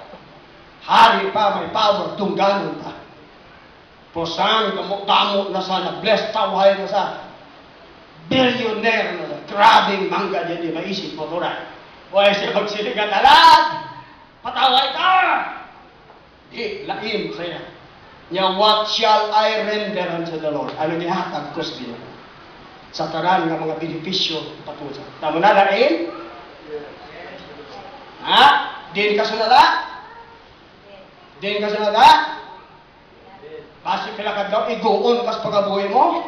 Hari pa, may power, tungganon pa. Posang, damo na sa, na-bless, tawhay na sa, billionaire na sa, grabing mangga niya, di maisip mo, turay. Huwag siya magsiligan alat! Pataway ka! Di, laim saya. Nya, what shall I render unto the Lord? Ano nihatag ko sa Ginoo? Sa tanan nga mga benepisyo patusa. Tama na lain? Ha? Din ka sunada? Din ka sunada? Basi pila ka daw, iguon kas pagabuhi mo?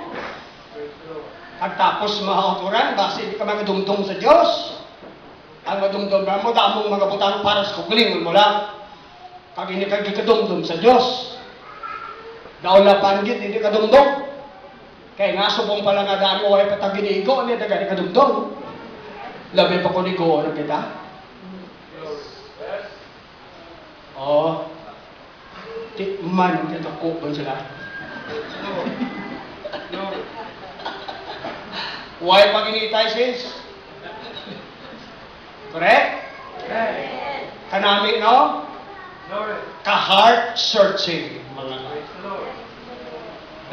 Pagtapos mahauturan, basi di ka magadumdum sa Diyos. Ang madumdum mo, damong mga butang para sa kugulingon mo lang. Pag hindi ka kadumdum sa Diyos, daw na panggit, hindi kadumdum. Kaya nga, subong pala nga dami, ay patang ginigo, hindi ka kadumdum. Labi pa ko nigo, ano kita? Oo. Tikman, kita ko ba sila? Why pag initay, sis? Correct? Kanami, no? Ka-heart searching. Mga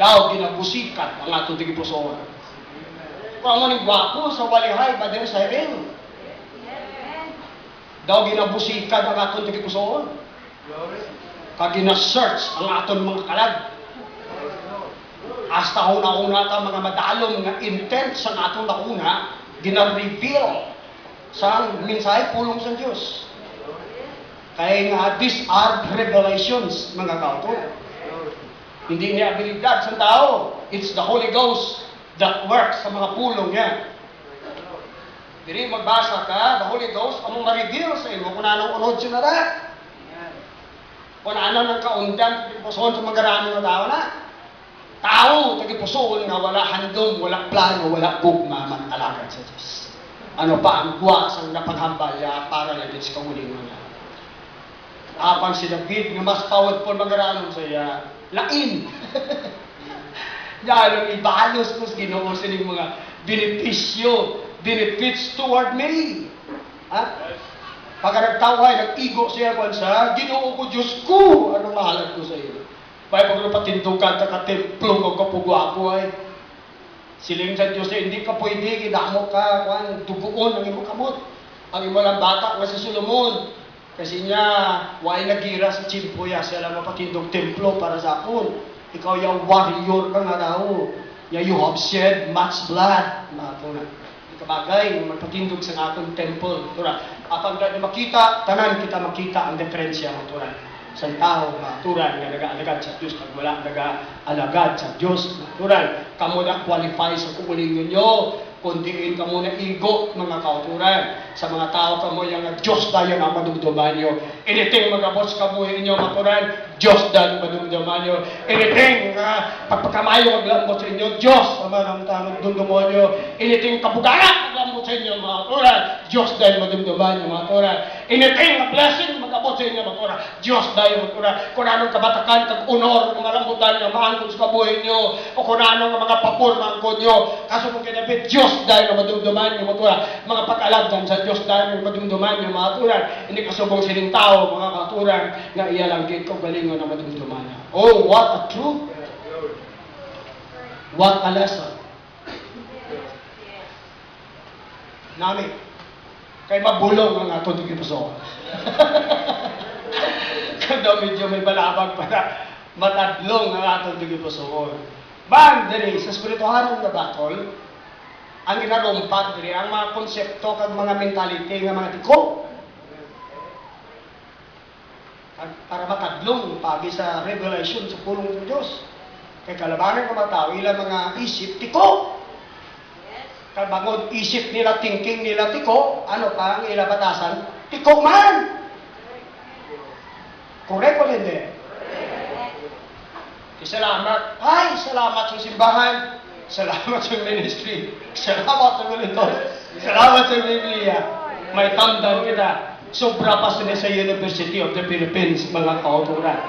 daw, ginabusikat ang atong tigipusoon. Kung ano ni gwapo sa walihay, ba din sa ring? Daw, ginabusikat ang atong tigipusoon. Kag gina-search ang atong mga kalag. Hasta una-una ta mga madalom nga intent sa atong nauna, gina-reveal sa mensahe pulong sa Diyos. Kaya nga, these are revelations, mga kauto. Hindi niya abilidad sa tao. It's the Holy Ghost that works sa mga pulong niya. Diri magbasa ka, the Holy Ghost, ang ma-reveal sa iyo kung anong unod siya na. Kung ano ng kaundan, tagipusoon sa magarano na tao na. Tao, tagipusoon na wala handom, wala plano, wala bugma, mag-alagad sa Diyos. Ano pa ang buwas ang napaghambal para na din sa kamulingon niya. Apang si David nga mas powerful mag-aranon sa iya, lain. Dahil ibalos ko sa Ginoo sa mga benefits toward me. Ha? Pagka nagtaway, nag-igo siya kung sa Ginoo ko, Diyos ko, anong mahalag ko sa iyo? May pagpatindukan ta ka templo ko kapugwa ko ay siling sa Diyos ay hindi ka pwede, kinamo ka, duguon ang imo kamot. Ang imo lang bata nga si Solomon. Kasi niya, why nagira sa chimpo ya, siya lang mapatindog templo para sa akon. Ikaw yung warrior ka nga daw. You have shed much blood. Kabagay, magpatindog sa akong temple. Apang makita, tanan kita makita ang diferensya mo turan. Sa tao, turan, nga nag-aalagad sa Diyos, pag wala nag-aalagad sa Diyos, turan, kamo na qualify sa kukulingon nyo. kundiin ka muna igo, mga kauturan. Sa mga tao ka mo, yung Diyos tayo na madumduman nyo. Anything mga boss ka mo inyo, maturan, Diyos dahil madumduman nyo. Anything pagpakamayo maglambot sa inyo, Diyos na madumduman nyo. Anything kabugara maglambot sa inyo, mga kauturan, Diyos dahil madumduman nyo, mga kauturan. Anything na blessing magabot sa inyo, mga kauturan, Diyos dahil mga kauturan. Kung anong kabatakan, kag-honor, malambutan nyo, maangkod sa kabuhay nyo, o kung anong mga papur, maangkod nyo. Kaso kung kinabit, Diyos dahil na madumduman nyo, mga kauturan. Mga pag-alagdan sa Diyos dahil na madumduman nyo, mga kauturan. Hindi kasubong sining tao, mga kauturan, nga iyalanggit ko galingon na madumduman nyo. Oh, what a truth! What a lesson! Nami, kay mabulong ang ato di kipuso. Kada medyo may balabag para matadlong ang ato di kipuso. Bang, dali, sa spirituhanong na batol, ang ginarumpat dali, ang mga konsepto kag mga mentality ng mga tiko. Para matadlong pagi sa revelation sa pulong ng Diyos. Kay kalabanan ng mga tao, ilang mga isip, tiko. Kalbangod, isip nila, thinking nila, tiko. Ano pa ang ilang batasan? Tiko man! Correct o hindi? Salamat. Ay, salamat sa simbahan. Salamat sa ministry. Salamat sa militos. Salamat sa Biblia. May tamdan kita. Sobra pa sila sa University of the Philippines, mga kauturan.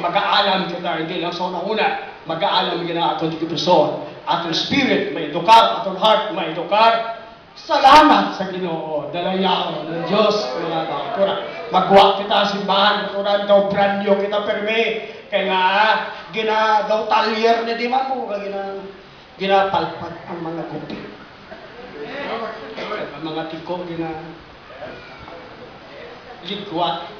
Mag-aalam kita, hindi lang sa una-una. Mag-aalam kita atong profesor. Atong spirit, may edukar. Atong heart, may edukar. Salamat sa Ginoo. Dalayaw ng Diyos, mga kauturan. Magwa kita simbahan, kauturan. Daw branyo kita perme. Kaya nga, daw talyer na di man mo. Ginapalpad ang mga gupi. Ang mga tiko, ligwat.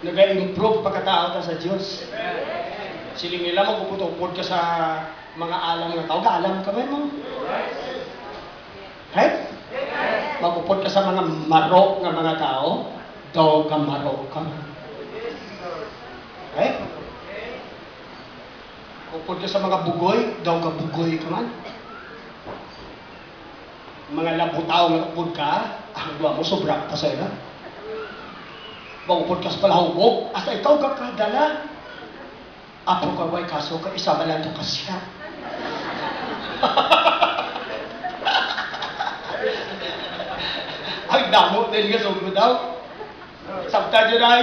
Nag-improve pagkatao ka sa Diyos. Siling nila magpuputupod ka sa mga alam na tao. Alam ka ba mo? Right? Magpupod ka sa mga marok ng mga tao. Daw ka marok ka. Right? Magpupod ka sa mga bugoy. Daw ka bugoy ka man. Mga labutaw na upod ka, ang duwa mo sobrang pasay na. Magupod ka sa palahubog, asa ikaw ka kadala. Apo ka way kaso ka, isa malang to kasya. Ang damo din nga sugod daw. Sabta dyan ay.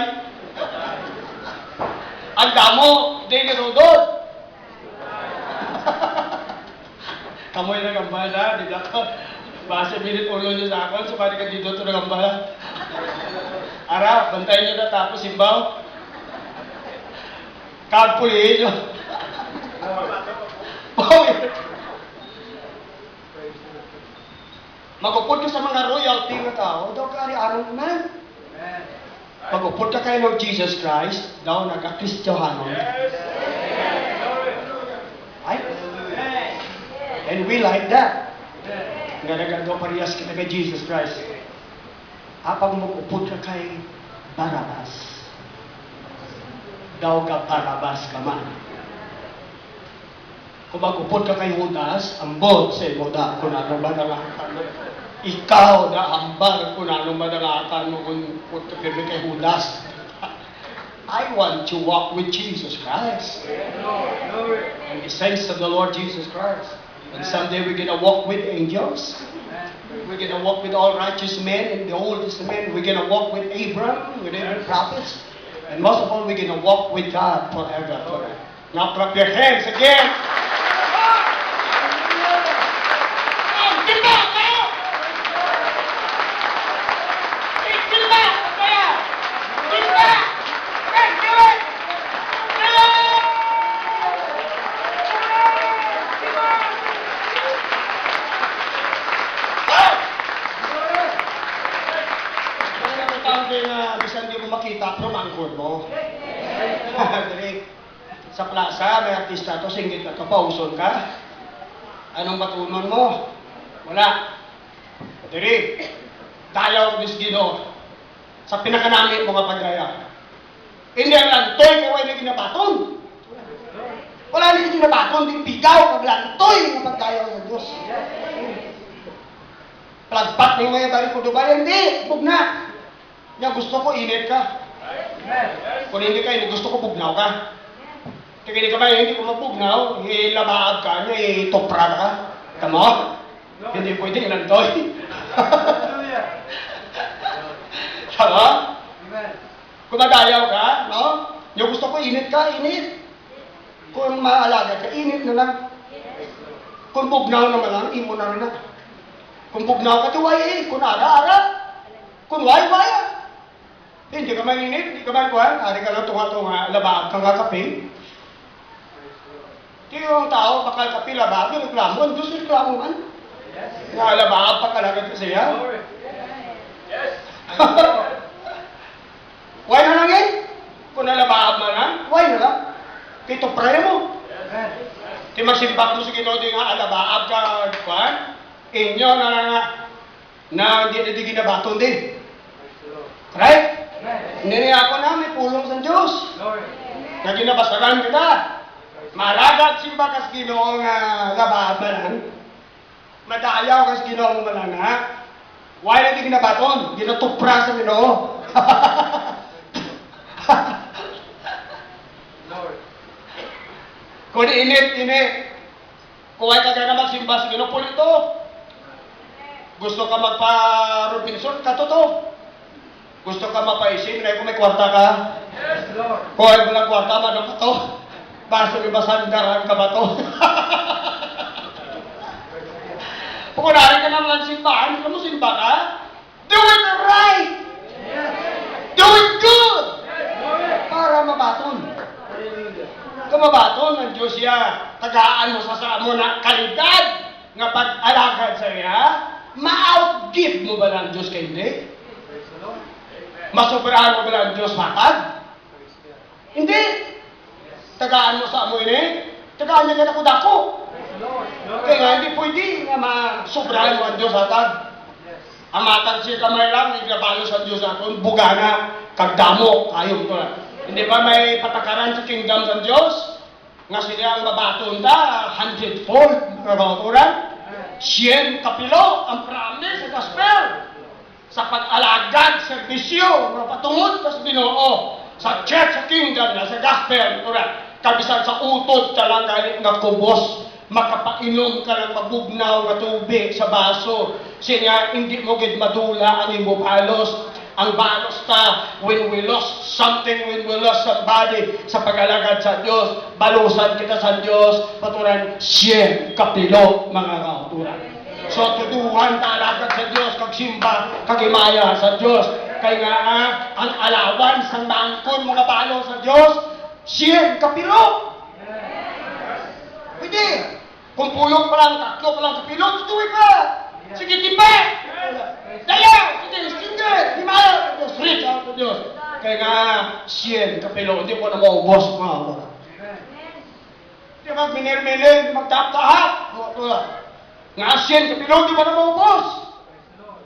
Ang damo din nga sugod. Kamoy na gambal na, di ba ka? Basta minute ulo nyo sa akin, so pwede ka dito ito na gambal. Ara, bantayin nyo na tapos simbaw. Kagpulihin nyo. Magupod ka sa mga royalty na tao, daw ka ari-araw naman. Magupod ka kay Lord Jesus Christ, daw nagka-Kristyohanon. Ay? And we like that. Nga nagagawa parehas kita kay Jesus Christ. Apang magupod ka kay Barabas. Daw ka Barabas ka man. Kung magupod ka kay Judas, ambot sa imo da kung ano ba nangatan mo. Ikaw na hambal kung ano ba nangatan mo kung upod ka kay Judas. I want to walk with Jesus Christ. And the saints of the Lord Jesus Christ. And someday we're going to walk with angels. We're going to walk with all righteous men in the Old Testament. We're going to walk with Abraham, with every prophets. And most of all, we're going to walk with God forever. Now clap your hands again. Bisan di mo makita, promangkod mo. Dali, sa plaza, may artista to, singgit ka to, pauson ka. Anong batunon mo? Wala. Dali, dayaw bis Ginoo sa pinakanamit mo nga pagdaya. Hindi ang lantoy kaya wala na ginabaton. Wala na ginabaton, di pigaw, kag lantoy nga pagdayaw sa Diyos. Diyos. Yes. Plagpat ng mga balik ko Dubai, hindi, bugna. Nga gusto ko, init ka. Amen. Kung hindi ka, hindi gusto ko, bugnaw ka. Kaya hindi ka ba, hindi ko mabugnaw, ilabaag ka, topra ka. Kamo? Hindi pwede, inantoy. Hallelujah. Tama? Amen. Kung nadayaw ka, no? Yung gusto ko, init ka, init. Kung maalaga ka, init na lang. Kung bugnaw naman lang, imo na rin na. Kung bugnaw ka, tuway kung ara. Kung waya. Hindi ka mainit, hindi ka man kuhan. Ari ka lang tunga-tunga, labaag kang kape. Kaya yung tao, bakal kape, labaag, yung reklamo, ang Diyos reklamo man. Yes. Nga labaag, pagkalagad ka siya. Glory. Yes. Why na lang eh? Kung nalabaag man lang, why na lang? Kito pray mo. Amen. Di magsimpak mo sa Ginoo di nga alabaag ka, kuhan. Inyo na hindi na di ginabaton din. Praise the Lord. Right? Amen. Hindi niya ako na may pulong sa Diyos. Glory. Na ginabasagan kita. Malagad simba kas Ginoo nga lababan. Madayaw kas Ginoo nga malanga. Why na di ginabaton? Ginatupra sa Ginoo. Glory. Kung init. Kung ay ka na magsimba sa Ginoo po ito. Gusto ka magpa-Robinson, katoto. Gusto ka mapaisin, kung may kwarta ka. Yes, Lord. Kung ay walang kwarta, manong ka to. Baso ibasandaran ka ba to? Kung narin ka naman ang simbahan, kung mo simba ka, do it right! Yes. Do it good! Glory. Para mabaton. Hallelujah. Kung mabaton ng Diyos siya, tagaan mo sa mo na kalidad nga pag-alagad sa iya, ma-outgive mo ba ng Diyos kay hindi? Praise the Lord. Masubrahan mo ba ng Diyos matag? Praise God. Hindi! Tagaan mo sa amo ini, tagaan niya ka dako. Praise the Lord. Glory. Kaya nga, hindi pwede nga masubrahan mo ang Diyos atag. Yes. Ang matag siya kamay lang, hindi nabalo sa Diyos aton, bugana, kagdamo, kayo ito na. Hindi ba may patakaran sa kingdom ng Diyos? Nga sila ang mabaton ta, 100-fold, mga kauturan. Siyem kapilo, ang promise sa gospel. Sa pag-alagad, serbisyo, mga patungod, sa Ginoo, sa church, sa kingdom, na sa gospel, kauturan. Kabisan sa utod, talang galit nga kubos, makapainom ka ng mabugnaw nga tubig sa baso. Siya hindi mo gid madula ang imo balos. Ang balos ta, when we lost something, when we lost somebody, sa pag-alagad sa Diyos, balusan kita sa Diyos, paturan, siyem kapilo, mga kauturan. So, tuduhan ta alagad sa Diyos, kagsimba, kagimaya sa Diyos. Kaya nga, ang alawan sa mangkon, mga balo sa Diyos, siyem kapilo. Pwede. Kung pulong pa lang, tatlo pa lang kapilo, tutuwi ka. Sige, timba. Dayaw, sige, sige, himaya, Diyos, reach out to Diyos. Kaya nga, siyem kapilo, hindi ko na maubos, mga kauturan. Hindi magminir-minir, magtap-tahap. Nga siyem kapilo, hindi mo na maubos.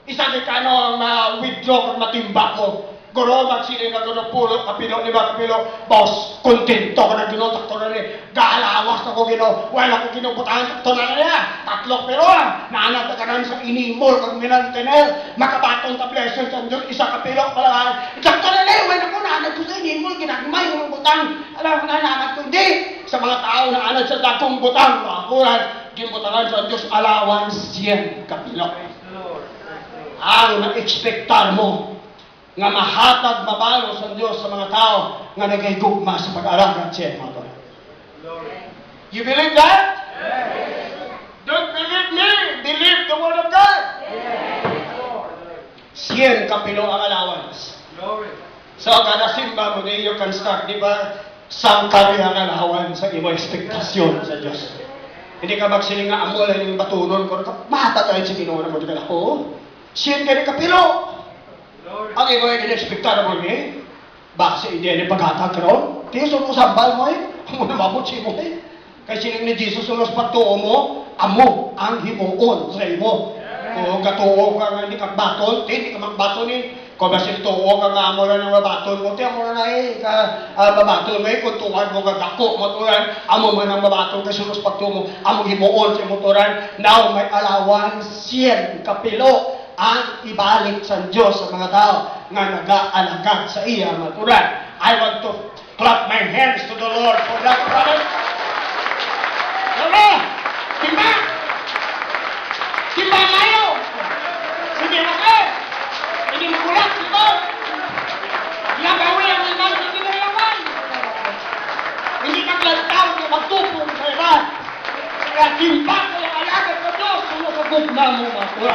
Isa di ka no, ma-withdraw kung matimba mo. Guro, magsili na guro, pulo, kapilo, 5 kapilo. Boss, kontento ka na gino, takto na rin. Galawas na ko gino, wala ko ginubutahan, takto na rin. 3 pero, naanap na ka namin sa inimol, kung minantinel, makabatong ka blessing sa Diyos, 1 kapilo, pala, takto na rin, wala ko, naanap ko sa inimol, ginagmay ng butang. Alam mo na, naanap ko, hindi. Sa mga tao na anad sa dakong butang, makuran, ginbutangan sa Diyos, allowance 1 kapilo. Praise the Lord. Praise the Lord. Ang na-expectar mo nga mahatag mabalo sa Diyos sa mga tao nga nagayugma sa pag-alagad siya, mga tol. Glory. You believe that? Yes. Don't believe me. Believe the Word of God. Yes. Lord. 100 kapilo ang allowance. Glory. So, kada simba mo you can start, di ba? Sangkari ang allowance sa imo expectasyon sa Diyos. Hindi ka magsiling nga amol yung batunon ko. Mahatag tayo sa Ginoo mo. Di ka na, oh, 100 ka kapilo. Glory. Ang imo ay kinexpectar mo ni, baka sa ideya ni paghatag karon, tiyo mo sambal mo mo na mabutsi mo Kaya sining ni Jesus ulos pagtuo mo, amo ang himuon sa imo. Kung gatuo ka nga hindi ka baton, hindi ka magbaton ni, Kung basta ito, huwag kang amo na ng babaton mo, tiyan mo na babaton mo, kung tuwan mo dako motoran, amo man ang babaton, kasunod pagtumo, amo himuon sa motoran, now may alawan siyan, kapilo, ang ibalik sa Diyos sa mga tao nga nag-aalagad sa iya motoran. I want to clap my hands to the Lord for that, brother. Lolo! Timba! Timba kayo! Sige na kayo! Hindi magulat, timba! Nagawi ang iman, hindi na yaman! Hindi maglantaw na magtupong sa iba! Kaya timba kayo alagad sa Diyos kung nakagugma mo mga.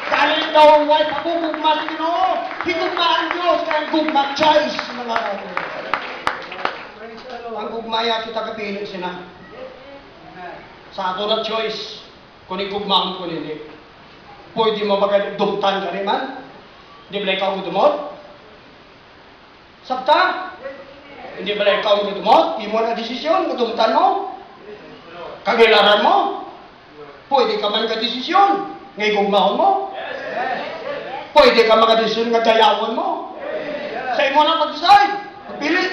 Dahil daw ang way pagugugma sa Ginoo, higugma ang Diyos kaya ang gugma choice mga kapatid. Ang gugmaya kita kapiling sina. Sa ato na choice, kung igugmaan ko nini. Pwede mo ba dumtan ka rin man? Hindi ba ikaw dumot? Sabta? Hindi ba ikaw dumot? Di mo na desisyon, dumtan mo? Kagilaran mo? Pwede ka man ka-desisyon, ngay gugmaon mo? Pwede ka mga-desisyon nga dayawan mo? Sa imo na mag-decide, magpili.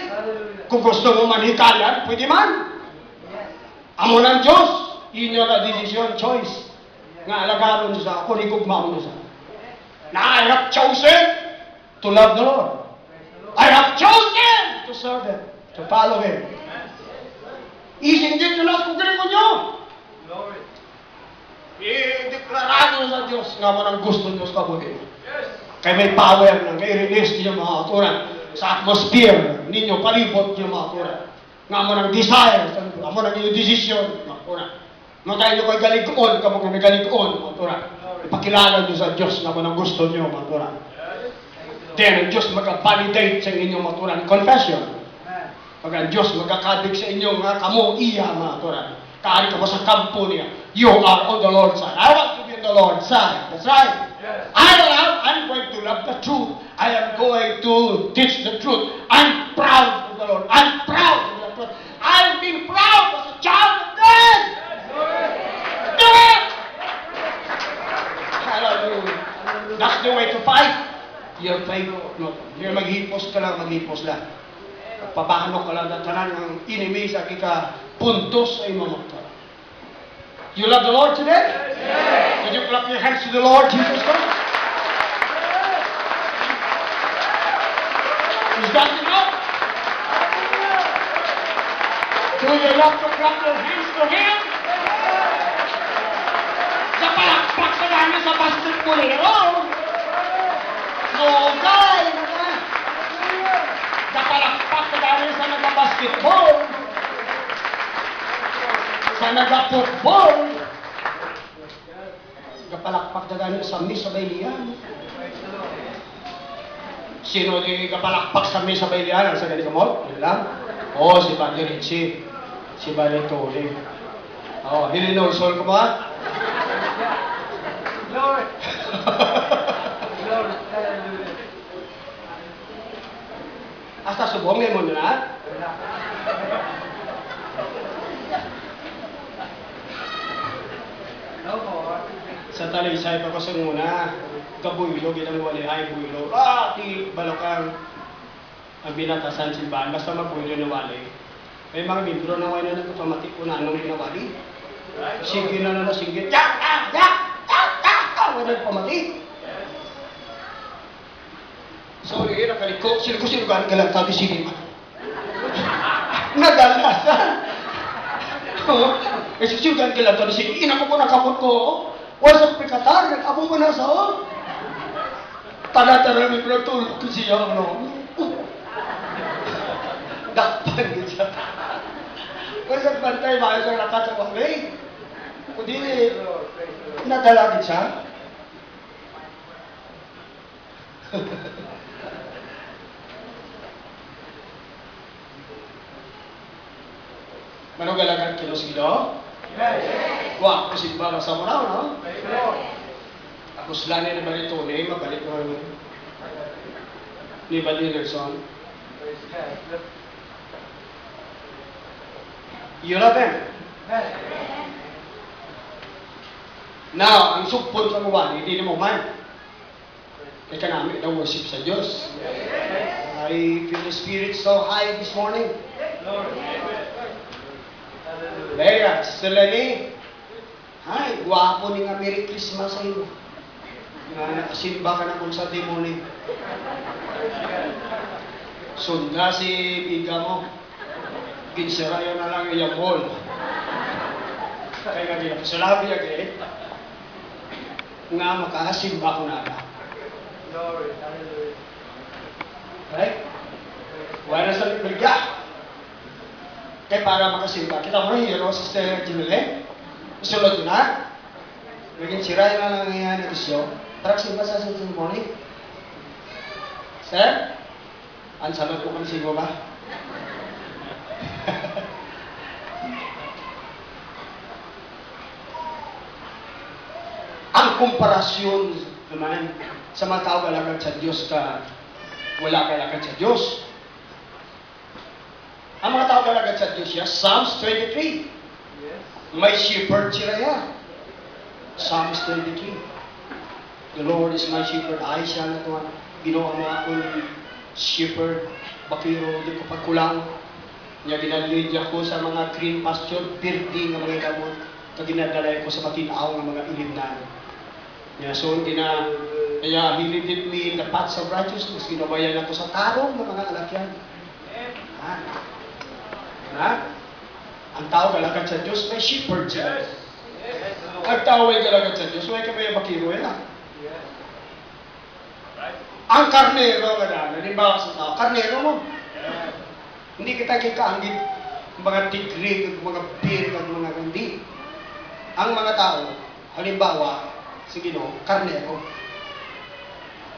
Kung gusto mo manhikalan, pwede man. Amo ng Diyos, inyo na decision, choice. Nga alagaron sa kung igugmaon sa. Na I have chosen to love the Lord. I have chosen to serve Him, to follow Him. Isinggit nyo na kung ganun nyo. Glory. I-deklarado sa Diyos nga mo ng gusto nyo sa kabuhin. Kaya may power na, kaya release niyo mga aturan sa atmosphere ninyo, palibot niyo mga aturan. Nga mo ng desire, nga mo ng iyong decision, mga aturan. Nga tayo nyo kay galigkoon, ka mga galigkoon, mga aturan. Ipakilala nyo sa Diyos nga mo ng gusto nyo, mga aturan. Then, ang Diyos mag-validate sa inyong mga aturan. Confession. Pag ang Diyos magkakabig sa inyo nga kamo iya, mga aturan. Kaari ka mo sa kampo niya. You are on the Lord's side. I want to be on the Lord's side. That's right. I'm going to love the truth. I am going to teach the truth. I'm proud of the Lord. I'm proud of the truth. I've been proud as a child of God. Do it! Hallelujah. That's the way to fight. Your faith. No. You're maghipos ka lang, maghipos lang. Pabano ka lang na tanan ng enemy sa kika puntos sa imong mga. You love the Lord today? Yes. Would you clap your hands to the Lord Jesus Christ? Is that enough? Do you love to clap your hands to Him? Sa palakpak sa namin sa basketball no, guys! Sa palakpak sa namin sa nag-basketball, sa nag-football, kapalakpak na gano'n sa Miss Baylian. Sino di kapalakpak sa Miss Baylian? Sa ganito mo? Yun lang? Oo, si Padre Richie. Si Padre Tony. Oo, Illinois Soul ko ba? Glory. Glory. Hallelujah. Hasta subongin mo na. No more. Sa talisay pa ko sa muna, kabuylo, ginang wali ay buylo. Ti balokang ang binatasan simbahan, basta magbuylo na wali. May mga membro na wala na automatic ko na anong ginawali. Sige na singgit. Wala pamati. Sorry, nakaliko. Sino galing ka lang tabi sinima. Nadalasan. Sino galing ka lang tabi sinima. Ina ko nakamot ko. Wasak pikatar, nag-abo ko na sa Tala-tala may pinatulog ko siya, no? Dakpan ko siya. Wasak bantay, mahal sa lakas sa wali. Kundi, nadalagin siya. Manugalagan kilo-silo? Yes. Wah, kasi ba sa mo na, no? Praise the Lord. Ako sila ni Balito, mabalik na ni Balilerson. Praise God. You love them. Yes. Now, ang sugpon sa mga hindi na mo man. Ika namin na worship sa Diyos. I feel the Spirit so high this morning. Leia, Sister Lenny. Hi, guwapo ni nga Merry Christmas sa iyo. Nga nakasimba ka na kung sa demoni. Sunda si Biga mo. Ginsiraya na lang yung ball. Kaya nga nila, salabi agad. Nga makasimba ko na lang. Glory. Hallelujah. Right? Wala sa ligya. Kaya para makasimba. Kita mo yung hero, Sister Jinule? Sulod na. Naging siray na lang ngayon ng isyo. Tara simba sa Sunday morning. Sir? Ang salot ko kang sigo ba? Ang komparasyon naman sa mga tao galagad sa Diyos ka wala galagad sa Diyos. Ang mga tao galagad sa Diyos ya, Psalms 23. Yes. May shepherd sila ya. Psalms 23. The Lord is my shepherd. Ay siya na ito. Ginawa mo akong shepherd. Bakiro, di ko pagkulang. Niya ginalid ako sa mga green pasture, birdi ng mga gamot. Kaginadalay ko sa matinaw ng mga ilibnan. Yeah, so hindi na, kaya he leaded me in the paths of righteousness. Ginabayan ako sa tarong ng mga alakyan. Ha? Ha? Ang tao galagad sa Diyos, may shepherd siya. Yes. Ang tao ay galagad sa Diyos, may kamay bakiro yan. Yes. Ang karnero nga na, halimbawa sa tao, karnero mo. Yes. Hindi kita kikaanggit mga tigrig, mga beer, mga hindi. Ang mga tao, halimbawa, sige no, karnero.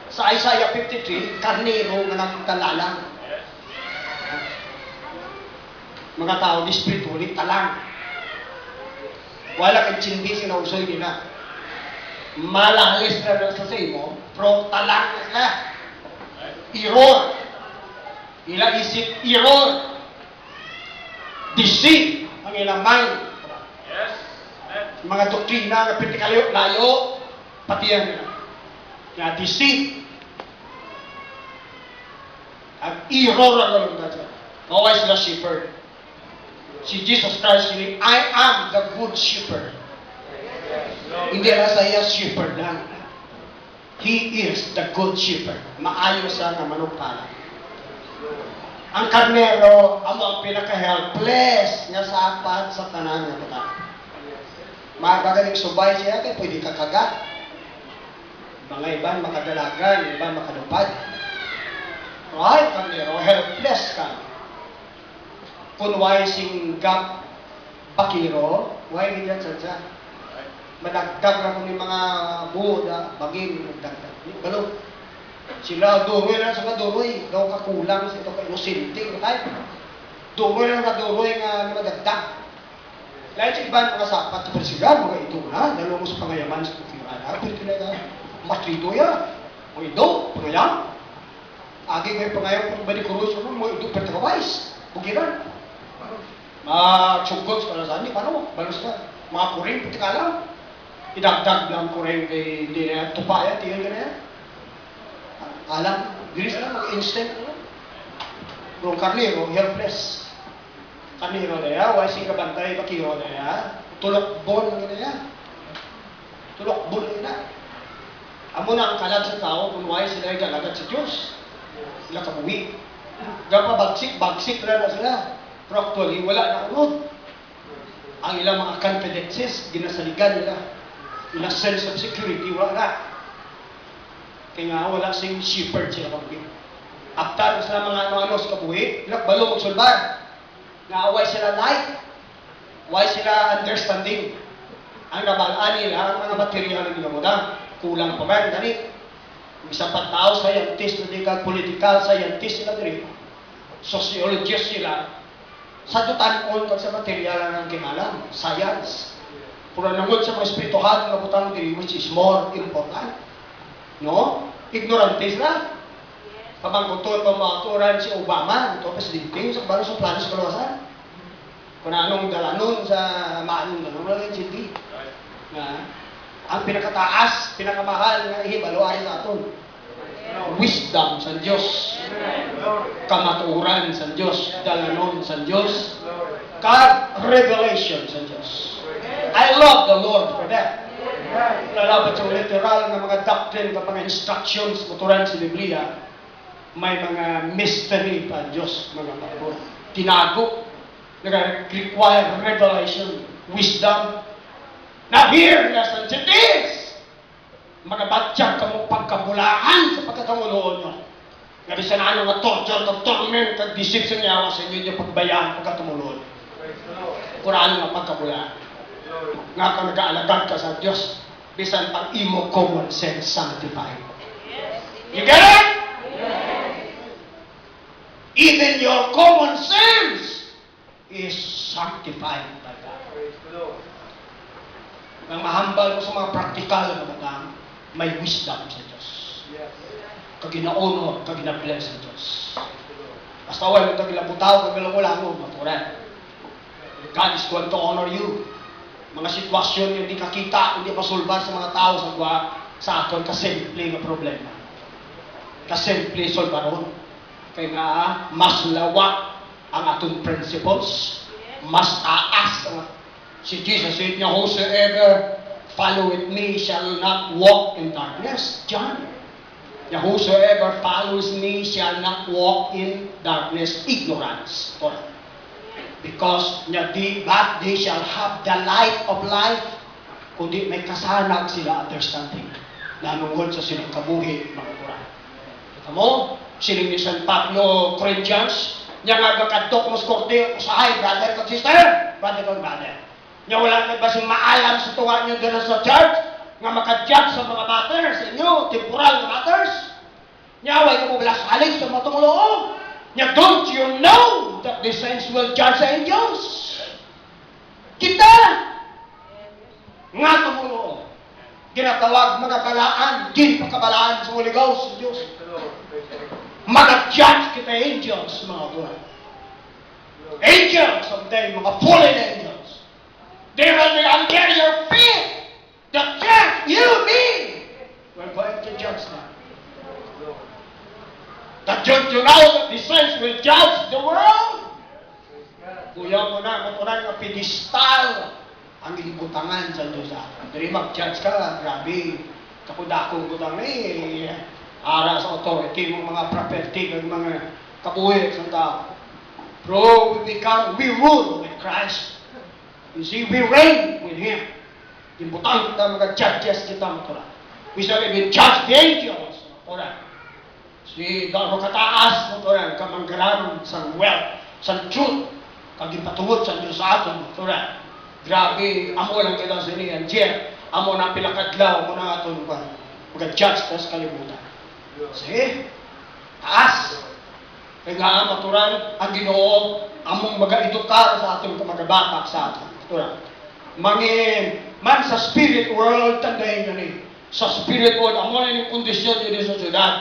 Sa Isaiah 53, karnero nga nagtalalang. Mga tao, di spiritually, talang. Wala kang chindi, sinausoy nila. Malalis na lang sa mo, pero talang na ka. Error. Ilang isip, error. Deceit ang ilang mind. Yes. Mga doktrina nga pitikalayo, layo, pati yan nila. Kaya deceit. Ang error ang alam natin. Kaway sila shepherd. Si Jesus Christ, I am the good shepherd. Hindi na sa iya shepherd lang. He is the good shepherd. Maayos siya na manupala. Ang karnero, ang pinaka-helpless niya sa apat sa tanan ng bata. Magagaling subay siya, kaya pwede kakagat. Mga iban makadalagan, iban makadupad. Right, karnero, helpless ka. Kung why sing gap pakiro, why hindi yan sadya? Madagdag na kung yung mga buda, baging, nagdagdag. Balong, sila duroy lang sa mga duroy, daw kakulang sa ito ka inosente, kahit duroy lang na duroy nga madagdag. Lahat sa iba mga sapat, pero sila, mga ito na, dalawa mo sa pangayaman sa pagkirana, pero talaga, matrito yan. Mga ito, pangayam. Agi kayo pangayam, kung balik kurus, mga ito, pertrawais, pugiran. Matsugot sa kalasan, paano? Balos ka. Mga kuring, puti ka lang. Idagdag lang kuring kay hindi na tupaya, tingin ka na yan. Alam, bilis lang, mag-instant. Pero karnero, helpless. Karnero na yan, why sing kabantay, bakiro na yan. Tulokbon na yan. Tulokbon na yan. Amo na ang kalag sa tao, kung why sila ay galagat sa Diyos. Sila kabuwi. Gapa bagsik na sila. Pero actually, wala na unod. Ang ilang mga confidences, ginasaligan nila. Ilang sense of security, wala na. Kaya nga, wala sing shepherd sila kabuhi. After sila mga ano-ano sa kabuhi, ilang balo magsulbar. Nga, why sila light? Why sila understanding? Ang nabalaan nila, ang mga material nila mo na, kulang pa man, ganit. Isang pantao, scientist, hindi ka political scientist sila diri. Sociologist sila. Sa dutan-on kag sa material ng kingalam, science. Pero nangod sa mga espirituhan nga butang diri, which is more important. No? Ignorante sila. Pamangkuton, pamangkuturan si Obama, ito presidente, sa kabalo sa plano sa kalawasan. Kung anong dalanon sa maanong dalanon, wala yung hindi. Na, ang pinakataas, pinakamahal na ihibalo ay sa aton. wisdom sa Diyos, kamaturan sa Diyos, dalanon sa Diyos, God, revelation sa Diyos. I love the Lord for that. Lalabat sa literal ng mga doctrine, ng mga instructions, maturan sa Biblia, may mga mystery pa Diyos, mga kapatid. Tinago, nag-require revelation, wisdom. Now here, nasa Gentiles, magabatsyag ka mo pagkabulaan sa pagkakamuloon nyo. Nga sa ano nga torture, torment, deception niya sa inyo yung pagbayaan, pagkakamuloon. Kuraan nga pagkabulaan. Nga ka nag-aalagad ka sa Diyos, bisan pang imo common sense sanctified. You get it? Even your common sense is sanctified by God. Nang mahambal mo sa mga praktikal na batang, may wisdom sa Diyos. Kaginaono, kaginabless sa Diyos. Basta wala kagilabutaw, kagilamulang mo, maturan. God is going to honor you. Mga sitwasyon yung hindi kakita, hindi masulbar sa mga tao sa aton, kasimple na problema. Kasimple solbaron. Kaya nga, mas lawak ang atong principles, mas taas ang si Jesus said, whosoever followeth me shall not walk in darkness. John. Whosoever follows me shall not walk in darkness, ignorance. Because but they shall have the light of life, kundi may kasanag sila understanding. Nanungod sa silang kabuhi, mga Quran. Kita mo, siling ni San Pablo, Corinthians, niya nga gagandok mo sa korte, usahay, brother kag sister, brother kag brother. Nya wala na ba siyang maalam sa tuwa niyo dito sa church nga makadjudge sa mga matters inyo, temporal na matters? Nya way ko bala salig sa mga tumulo. Nya don't you know that the saints will judge the angels? Kita nga tumulo. Ginatawag mga balaan, din pagkabalaan sa Holy Ghost sa Diyos. Mag-judge kita angels, mga buwan. Angels someday, mga fallen angels. They will be under your feet. The church, you, me, we're going to judge them. Don't you know that the saints will judge the world? Kuya mo na, matunan nga pedestal ang inibutangan sa Diyos sa atin. Dari mag-judge ka, grabe. Kapudakong butang ara sa authority ng mga prophetic ng mga kabuhi sa tao. Bro, we rule with Christ. You see, we reign with Him. Imbutang kita mga judges kita mga we shall even judge the angels. Si Daro kataas mga kamanggaran sa wealth, sa truth, kagipatuwod sa Diyos sa aton mga grabe, amo lang kita sa iniyan, Jeff, amo na pilakadlaw, amo na aton mga judge ta sa kalibutan. See? Taas. Kaya nga, maturan, ang Ginoo, among mag-edukar sa aton kamagabatak sa aton. Man sa spirit world, tandayin nyo ni. Sa spirit world, amo na yung kondisyon nyo sa syudad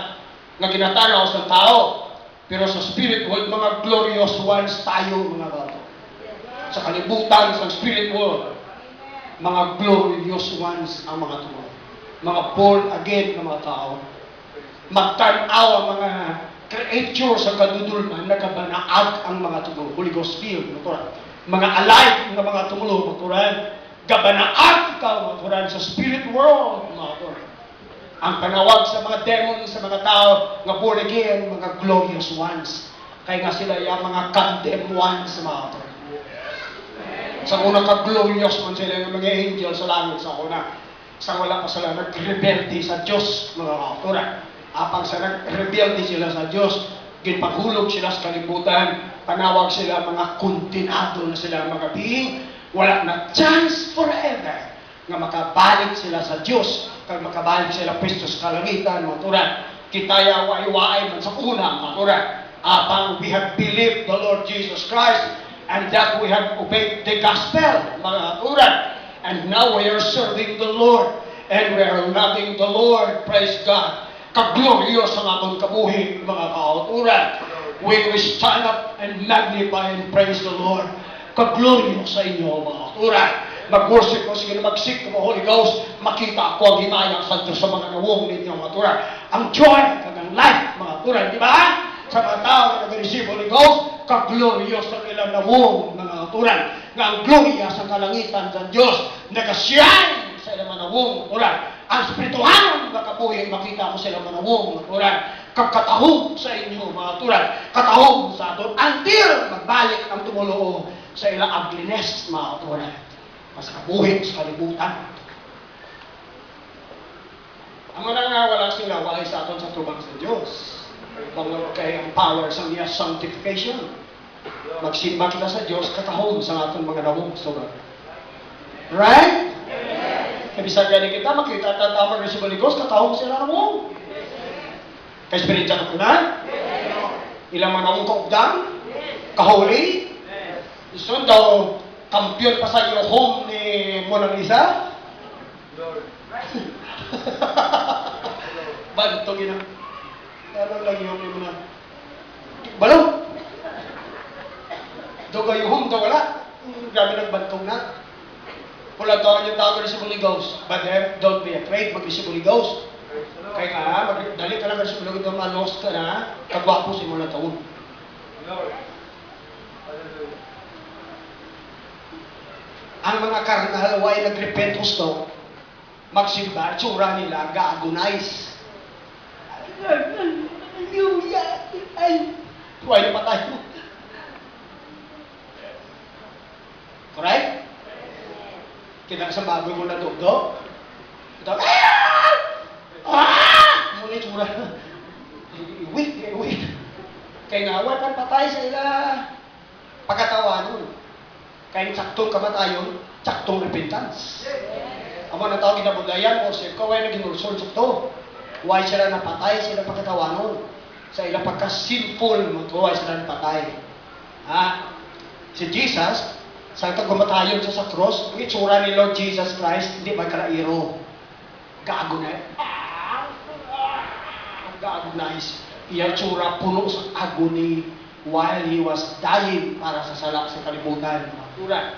na ginatanaw sa tao. Pero sa spirit world, mga glorious ones tayo, mga bato. Sa kalibutan, sa spirit world, mga glorious ones ang mga tumo. Mga born again na mga tao. Magtanaw ang mga creature sa kadudulman, nagabanaag ang mga tumo. Holy Ghost filled, mga alive ng mga tumulo, maturan. Gabanaag ikaw, maturan, sa spirit world, maturan. Ang panawag sa mga demons, sa mga tao, nga born again, mga glorious ones. Kaya nga sila yung mga condemned ones, maturan. Sa una ka-glorious man sila yung mga angel sa langit sa una. Sa wala pa sila nag-rebelde sa Diyos, mga maturan. Apang sa nag-rebelde sila sa Diyos, ginpaghulog sila sa kalibutan, panawag sila mga kondenado na sila mga being, wala na chance forever nga makabalik sila sa Diyos, kag makabalik sila Kristo sa kalangitan, maturan. Kitaya waay-waay man sa una, maturan. Apang we have believed the Lord Jesus Christ, and that we have obeyed the gospel, mga maturan. And now we are serving the Lord, and we are loving the Lord, praise God. Kaglorious ang atong kabuhi, mga kauturan. When we stand up and magnify and praise the Lord, kaglorious sa inyo, mga kauturan. mag-worship ko, sige na mag-seek ko, Holy Ghost, makita ko ang himaya sa Diyos sa mga nawong ninyo, mga turan. Ang joy, ang life, mga turan, di ba? Sa mga tao na nag-receive Holy Ghost, ka-glorious ang ilang nawong, mga turan. Nga ang gloria sa kalangitan sa Diyos, nag-shine sa ilang manawong, mga turan. Ang spirituhan, makabuhi, makita ko sila manawong, mga turan. Kakatahog sa inyo, mga turan. Katahog sa aton, until magbalik ang tumulong sa ilang ugliness, mga turan. Mas kabuhi sa kalibutan. Ang mga nga wala sila, wala sa aton sa tubang sa Diyos. Mga kay ang power sa niya sanctification. Magsimba kita sa Diyos, katahog sa aton mga nawong surat. Right? Kabisag gani kita, makita at tamang rin sa Holy Ghost, katahog sila nawong. Kay spiritual na kunan? Ilang mga nawong kaugdan? Kahuli? Gusto daw, kampiyon pa sa iyo home ni Mona Lisa? Bantog yun ang ano lang yung mga balong. Do kayo home, do wala. Grabe nagbantog na. Wala taon yung tao rin sa Holy Ghost. But don't be afraid, mag-receive Holy Ghost. Kaya ka, dali ka lang sa Holy Ghost, malos ka na, kagwapo si mula taon. Ang mga karnal, why nag-repent gusto, magsimba, tsura nila, ga-agonize. Hallelujah! Ay! Huwag na patay mo. Correct? Kita sa baboy mo na tugdo. Kita, muna tsura. Iwit. Kaya nga, huwag kang patay sa ila. Pagkatawa nun. Kaya saktong kamatayon, saktong repentance. Ang mga tao kinabudayan, o siya, kaway na ginulsol sakto. Huwag sila napatay, sila pagkatawanon. Sa ilang pagka-sinful, huwag sila napatay. Si Jesus, sa kumatayon siya sa cross, ang itsura ni Lord Jesus Christ, hindi magkarairo. Gaagunay. Gaagunais. Iyang tsura puno sa agony while he was dying para sa sala sa kalibutan. Maturan.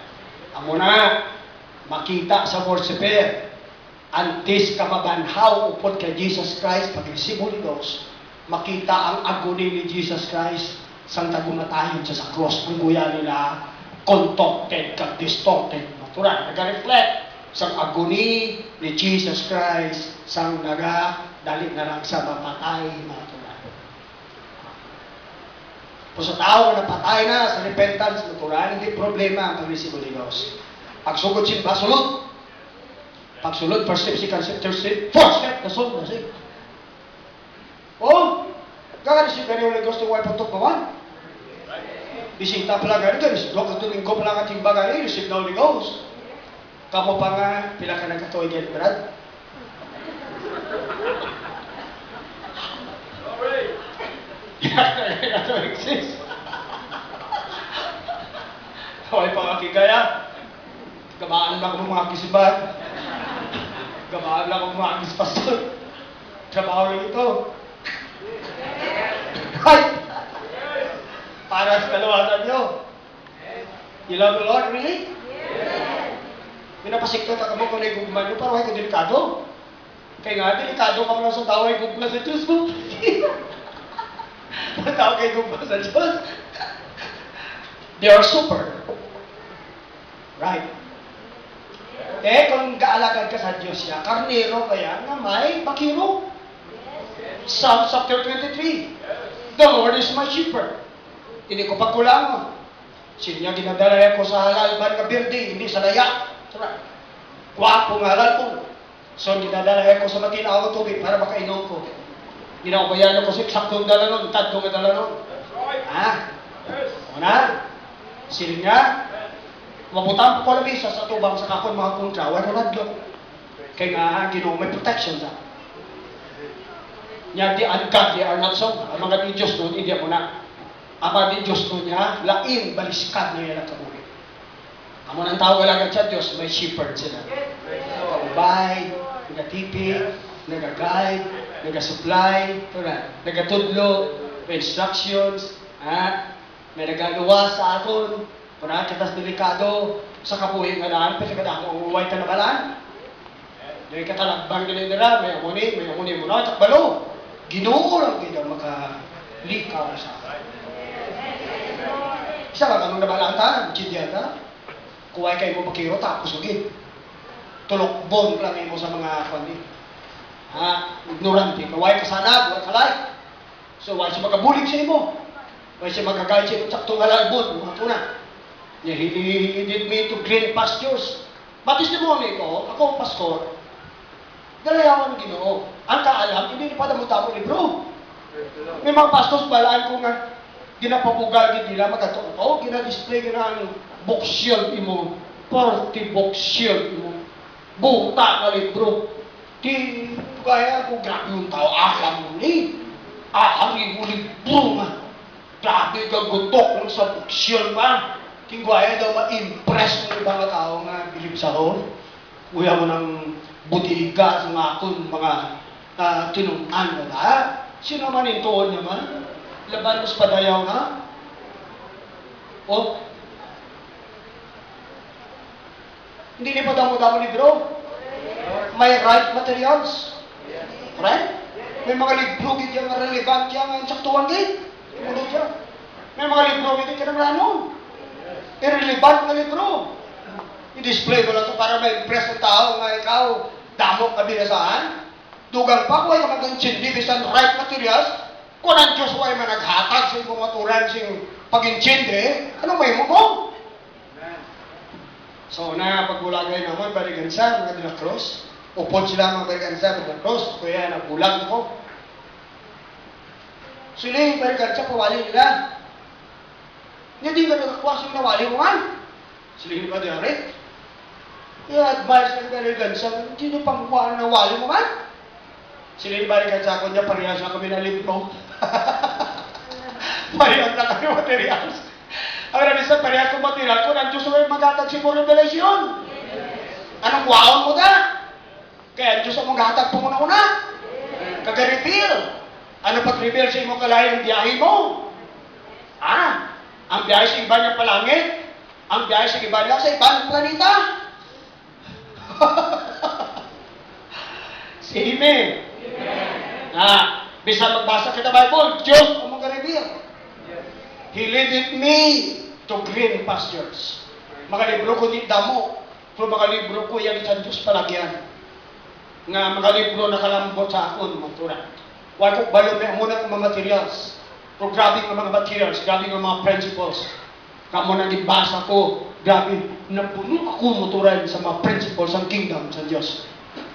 Amo na, makita sa worshiper, antes ka mabanhaw upod kay Jesus Christ, pag-receive Holy Ghost, makita ang agony ni Jesus Christ sang tagumatayon siya sa cross. Ang guya nila, contorted, distorted. Maturan. Nag-reflect sang agony ni Jesus Christ, sang dali na lang sa mapatay. Maturan. Kung sa tao na napatay na sa repentance, maturan, hindi problema ang pag-receive Holy Ghost. Pagsugod simba, sulod. Pagsulod, first step, second step, third step, fourth step, nasunod na siya. Oh, kaka-receive ka ni Holy Ghost ng wife of bawan. Bisita pala gani ka, doon Domingo pala ka timba gani, receive na Holy Ghost. Kamu pa nga, pila ka nagkatuloy yan, Brad? Kaya exist. Kaway pa nga kikaya. Gabaan lang ako mga kisiban. Gabaan lang ako mga kispastor. Trabaho lang ito. Ay! Para sa kalawasan nyo. You love the Lord, really? Pinapasikto ka mo kung naigugman nyo, parang ko delikado. Kaya nga, delikado ka mo lang sa tao ay gugman sa Diyos mo. Ang tao kay gugman sa Diyos. They are super. Right? Kung kaalagan ka sa Diyos siya, karnero kaya nga may bakiro. Psalm chapter 23. The Lord is my shepherd. Hindi ko pagkulangon. Sinya ginadala ko sa halalban na birdi, hindi sa layak. Wapo nga halal ko. So, ginadala ko sa matinaw ng tubig para makainom ko. Ginawayan ko sa saktong dala nun, tadtong dala nun. Una, sinya, mabutang po ko lang isa sa tubang sa kakon mga kontra, wala nadlo. Kaya nga, Ginoo may protection sa. Nya di ungodly are not so. Ang mga di Diyos nun, hindi mo na. Ama di Diyos nun niya, lain, baliskad niya yung kabuhi. Amo ng tao galagat sa Diyos, may shepherd sila. Kaubay, nagatipid, nagaguide, nagasupply, nagatudlo, may instructions, may nagagawa sa aton, para kitas delikado, sa kabuhi nga daan, pero kadako ang uway ka na balaan. Dari katalagbang gila nila, may amuni mo na, takbalo. Ginoo lang kita makalikaw sa akin. Isa lang anong nabalata, nagchidya ka. Kuway kayo mo pakiro, tapos ugin. Tulokbon lang mo sa mga kundi. Ignorante. Kuway ka sana, kuway ka like. So, why siya magabulig sa imo? Why siya magagayad sa imo? Saktong alalbon, mga tuna. He did me to green pastures. Batis ni mo ko, ako ang pastor, dalayawan ng Ginoo. Ang kaalam, hindi pa damo-damo libro. May mga pastors balaan ko nga, ginapabugal, nila magkatuo, gina-display ka ng bookshelf mo, 40 bookshelf mo, buta na libro. Di, kaya ko, grabe yung tao, alam mo ni, ahari mo libro nga. Grabe ka gutok lang sa bookshelf pa. Tingwaya daw ma-impress ng ibang tao nga bilib sa hon. Kuya mo ng butiga sa mga akong mga tinunan mo na. Sino man yung tuon niya man? Laban mas padayaw na? O? Hindi ni pa damo-damo libro? May right materials? Right? May mga libro gid yang relevant yang saktuan gid. Munod siya. May mga libro gid ka naman ano? Irrelevant na libro. I-display mo lang ito para ma-impress ng tao nga ikaw damo ka binasaan. Dugang pa, huwag ka mag-inchindi bisan right materials. Kung ang Diyos huwag managhatag sa imong maturan sing pag-inchindi, ano may mo? So, pagulagay naman, balikan sa mga de la Cruz. Upod sila mga balikan sa de la Cruz. Kaya nagbulag ako. Sila yung balikan sa pawali nila. Hindi ka nagkakuha sa nawali mo man. Sila yung ba diyarit? I-advise ka balikan sa hindi na pangkuha ang nawali mo man. Sila yung balikan sa ako niya, parehas na kami na libro. Parehas na kami materials. Ang nabi sa parehas kong material ko, ang Diyos ay maghatag si mo revelasyon. Anong kuhaon mo ta? Kaya ang Diyos ang maghatag po muna-una. Kag-reveal. Ano pag-reveal sa imo kalayang biyahe mo? Ang biyahe sa iba niyang palangit, ang biyahe sa iba niya sa ibang planeta. Si Amen. Bisa magbasa kita Bible, Diyos ang mag-reveal. He leaded me to green pastures. Mga libro ko di damo, pero mga libro ko yung isang Diyos palagyan. Nga mga libro na kalambot sa akon, matura. Huwag ko balo may muna ng mga materials. Pero grabe ng mga materials, grabe ng mga principles. Kamo nang ibasa ko, grabe, napuno ako moturan sa mga principles ng kingdom sa Diyos.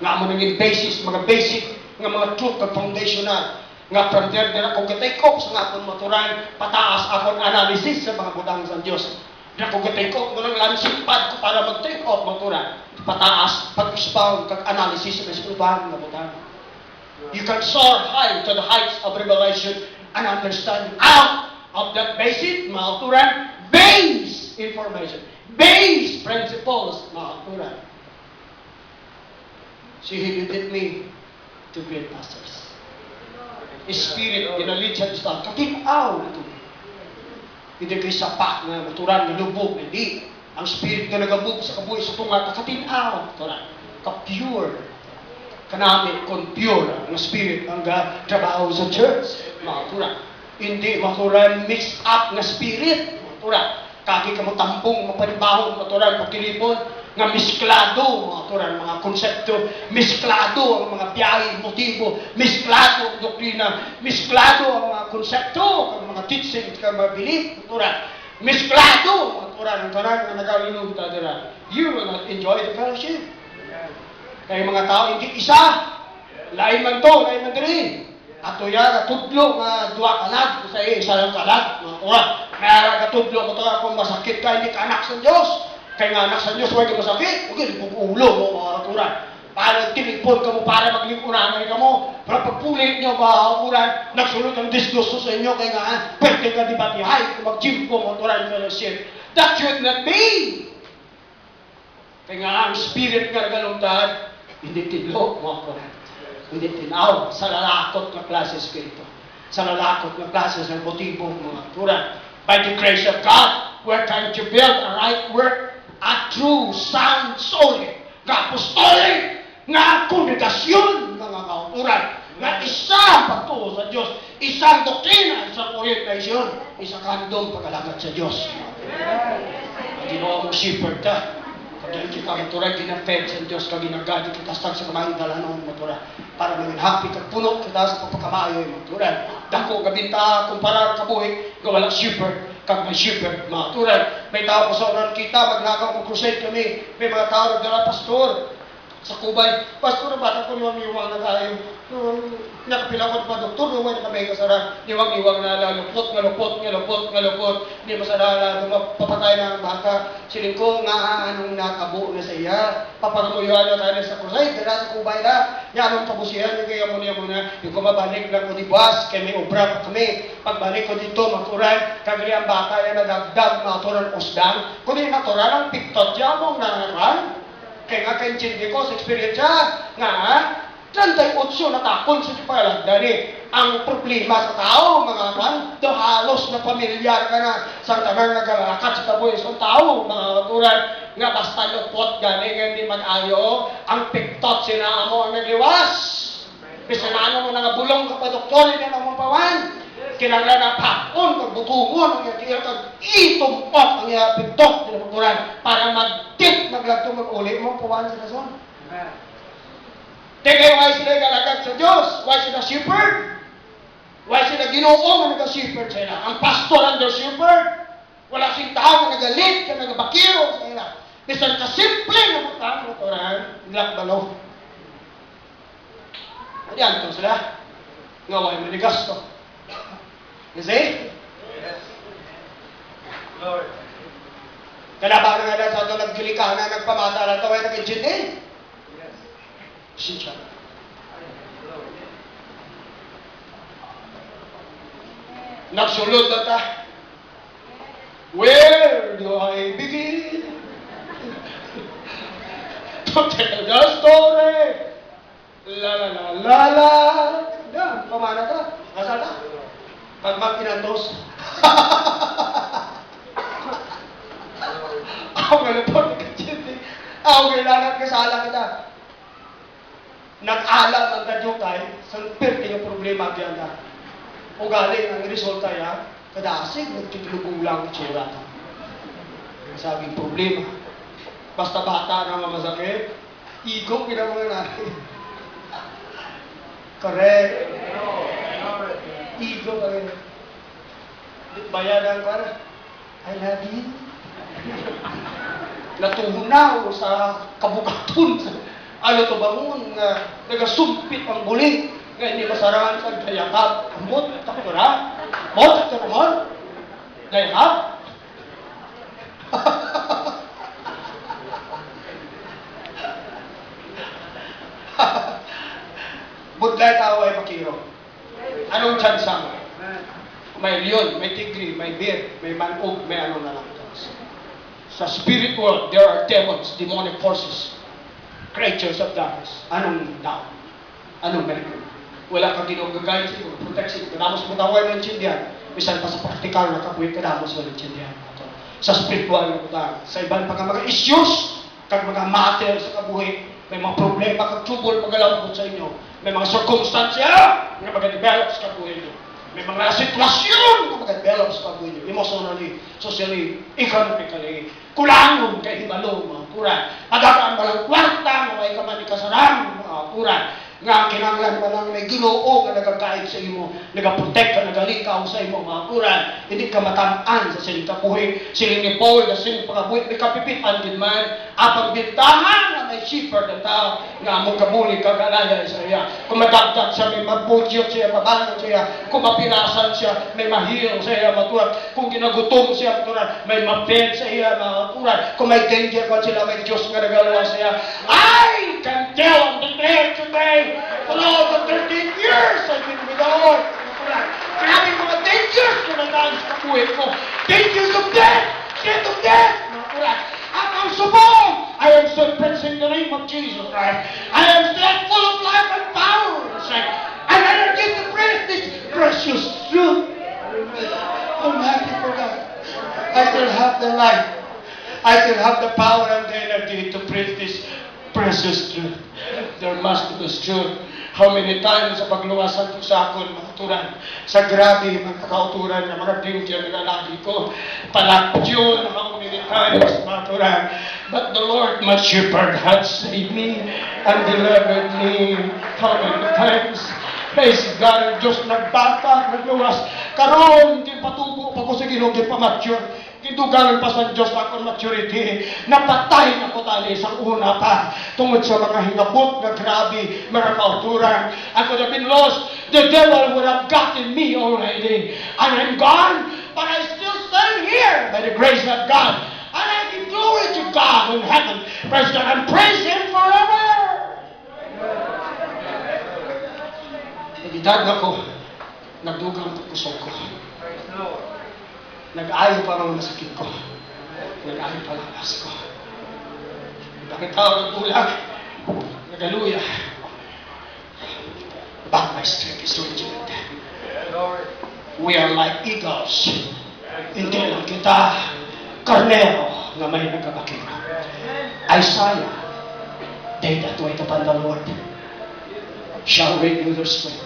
Nga mo nang basis, mga basic, nga mga truth at foundational. Nga from there, din ako gatake off sa nga akong moturan, pataas akong analysis sa mga butang sa Diyos. Di ako gatake off, nang lansing pad ko para mag-take off moturan. Pataas, pag-expound, kag-analysis sa mga butang. You can soar high to the heights of revelation and understand out of that basic, mga turan, base information, base principles, mga turan. He leaded me to great pastors. Spirit, ginalid siya sa katinaw na ito. Hindi kayo sapak na maturan, na lubog, hindi. Ang Spirit na nagabog sa kabuhay sa tunga, katinaw, maturan, ka-pure. Kanami kung pure ang Spirit ang trabaho sa church, mga turan. Hindi maturan mixed up na Spirit, mga turan. Kagi ka mo tampong, mapanibahon, mga turan, pagtilipon, nga misklado, mga turan, mga konsepto, misklado ang mga biyahe, motibo, misklado ang doktrina, misklado ang mga konsepto, ang mga teaching, ang mga belief, mga turan. Misklado, mga turan, ang turan, ang nagalinog tadira. You will not enjoy the fellowship. Kaya mga tao, hindi isa. Lain man to, lain man diri. Ato ya, katudlo, nga duwa kalag, sa isa lang kalag, mga turan. Kaya katudlo, ito kung masakit ka, hindi ka anak sa Diyos. Kaya nga anak sa Diyos, huwag ka masakit. Huwag ka pupulo mo, mga turan. Para tinipon ka mo, para maglingkuranay ka mo. Para pagpulit nyo, mga turan, nagsulot ang disgusto sa inyo. Kaya nga, pwede ka di batihay, kung mag-gym ko, mga turan, fellowship. That should not be. Kaya nga, ang Spirit nga nagalungtad, hindi tidlo, mga turan. Hindi tinaw sa lalakot na klase Espiritu. Sa lalakot na klase ng motibo, mga turan. By the grace of God, we're trying to build a right work a true, sound, solid, nga apostolic, nga kongregasyon, mga kauturan, nga isang pagtuo sa Diyos, isang doktrina, isang orientasyon, isang handong pag-alagad sa Diyos. Ang ginawa mong shepherd ka, kaya kita maturay, ginafed sa Diyos, kag ginagadi kita sa kamay dalanon maturay, para maging happy kag puno kita sa pagpakamayo maturay. Dako gabinta kumpara kabuhi, gawala shepherd, kag may shepherd maturay. May tao sa oran kita, magnagaw mo crusade kami, may mga tao nagdala pastor, sa kubay, pastor, bata ko niwang-iwang na tayo. Nakapila ko pa, doktor, lumay na kami kasara. Niwang-iwang na lupot, nga lupot, nga lupot, nga lupot. Hindi masarala, mapapatay na ang bata. Siling ko nga, anong nakabo na sa iya. Papangamuyuhan na tayo sa crusade, dala sa kubay na. Yan, anong tabusihan, yung kaya muna. Yung kumabalik lang ko di bus, kaya may obra pa kami. Pagbalik ko dito, maturan, kagli ang bata yan nadagdag, maturan usdang. Kundi naturan ang piktot siya, mong nangaran. Kaya nga kaintindi ko sa eksperyensya nga 38 na takon sa paglalagdani. Ang problema sa tao, mga kan, do halos na pamilyar ka na sa tanang nagalakat sa kabuhi sa tao, mga katuran, nga basta lupot gani, nga hindi mag-ayo, ang piktot sinamo ang nagliwas. Bisanano mo nga bulong ka pa doktor, hindi na mapawan. Kinanglan na pakon, magbutungon, ang yakir kag itumpok ang yapintok ng Quran para mag-tip, maglagto, mag-uli mo, pawan sa rason. Teka, why sila galagad sa Diyos? Why sila shepherd? Why sila ginoo nga nag-shepherd sila? Ang pastor ang their shepherd. Wala sing tao nga nagalit, ka nagabakiro sa ila. Bisan ka simple na matang ng Quran, nilak balaw. Adiyan to sila. Ngaway manigas to. You see? Yes. Glory. Kalaban na nga sa ito nagkilika na nagpamata lang ito ay nag-engine eh. Yes. Siya. Glory. Nagsulod na ta. Where do I begin? To tell the story. La la la la la. Yan, pamana ka. Kasal ka. Pag magkinandos. Ako nga lupot, nagkachindi. Ako kailangan kasala kita. Nag-alam ang kadyukay, sanpir yung problema diyan na. O galing ang resulta ya, kadasig, nagtitulugulang tsura ka. Sabing problema. Basta bata na masakit, ego kita mga natin. Correct. Ego ka rin. Bayadan ka na. I love you. Natuhunaw sa kabukaton. Ano to bangon nga nagasumpit ang buling. Nga hindi masarangan sa dayakap. Amot, takura. Mot, takura. Dayakap. Budlay tao ay makiro. Anong tsansa mo? May leon, may tigri, may bear, may manog, may ano na lang. Sa spirit world, there are demons, demonic forces, creatures of darkness. Anong tao? Anong meron? Wala kang ginugagay sa iyo, protection. Kadamos mo tawag ng intindihan. Bisan pa sa praktikal na kapuit, kadamos mo ng intindihan. Sa spiritual na kutang. Sa ibang mga issues, kag mga matter sa kabuhi, may mga problema, kag trouble, magalambot sa inyo. May mga circumstansya na mag-develop sa kabuhi nyo. May mga sitwasyon na mag-develop sa kabuhi nyo. Emotionally, socially, economically. Kulangon kay hibalo, mga kuran. Padakaan ba lang kwarta, mga ikaman ikasarang, mga kuran. Nga kinanglan pa lang may ginoo nga nagagkaig sa imo, nagaprotect ka, nagalikaw sa imo, mga kuran. Hindi ka matamaan sa siling kabuhi. Siling ni Paul, na siling pakabuhi, may kapipitan din man. Apang bintahan na may shepherd na tao, nga mong kabuli kagalaya sa iya. Kung madagdag siya, may mabudyot siya, mabangan siya. Kung mapinasan siya, may mahil sa iya, maturan. Kung ginagutom siya, maturan, may maped sa iya, mga kuran. Kung may danger pa sila, may Diyos nga nagalawa sa iya. I can tell and declare today, for all the 13 years I've been with the Lord. Grabe mga dangers na nagdaan sa kabuhay ko. Dangers of death! Death of death! Mga kulat. At ang subong, I am still praising the name of Jesus Christ. I am still full of life and power and strength. And I am going to praise this precious truth. I'm happy for that. I still have the life. I can have the power and the energy to preach this precious truth. There must be truth. How many times sa pagluwasan ko sa akon, mga turan, sa grabe, mga kauturan, ng mga danger na lagi ko, palakyon, how many times, mga turan. But the Lord, my shepherd, had saved me and delivered me. How many times? Praise God, Diyos nagbata, nagluwas. Karon, hindi patubo pa ko sa Ginoo, hindi pa mature. Kidugangan pa sa Diyos akong maturity. Napatay na ko tali sa una pa. Tungod sa mga hingabot na grabe, mga kauturan. I could have been lost. The devil would have gotten me already. And I'm gone, but I still stand here by the grace of God. And I give glory to God in heaven. Praise God and praise Him forever. Nagidad na ko. Nagdugang pagkusok ko. Praise the Lord. Nag-aayo pa ang masakit ko. Nag-aayo pa ang lakas ko. Nakitaw ng ulang. Nagaluya. But my strength is rejuvenated. Glory. We are like eagles. Hindi lang kita karnero na may nagkabakino. Isaiah, they that wait upon the Lord shall renew their strength.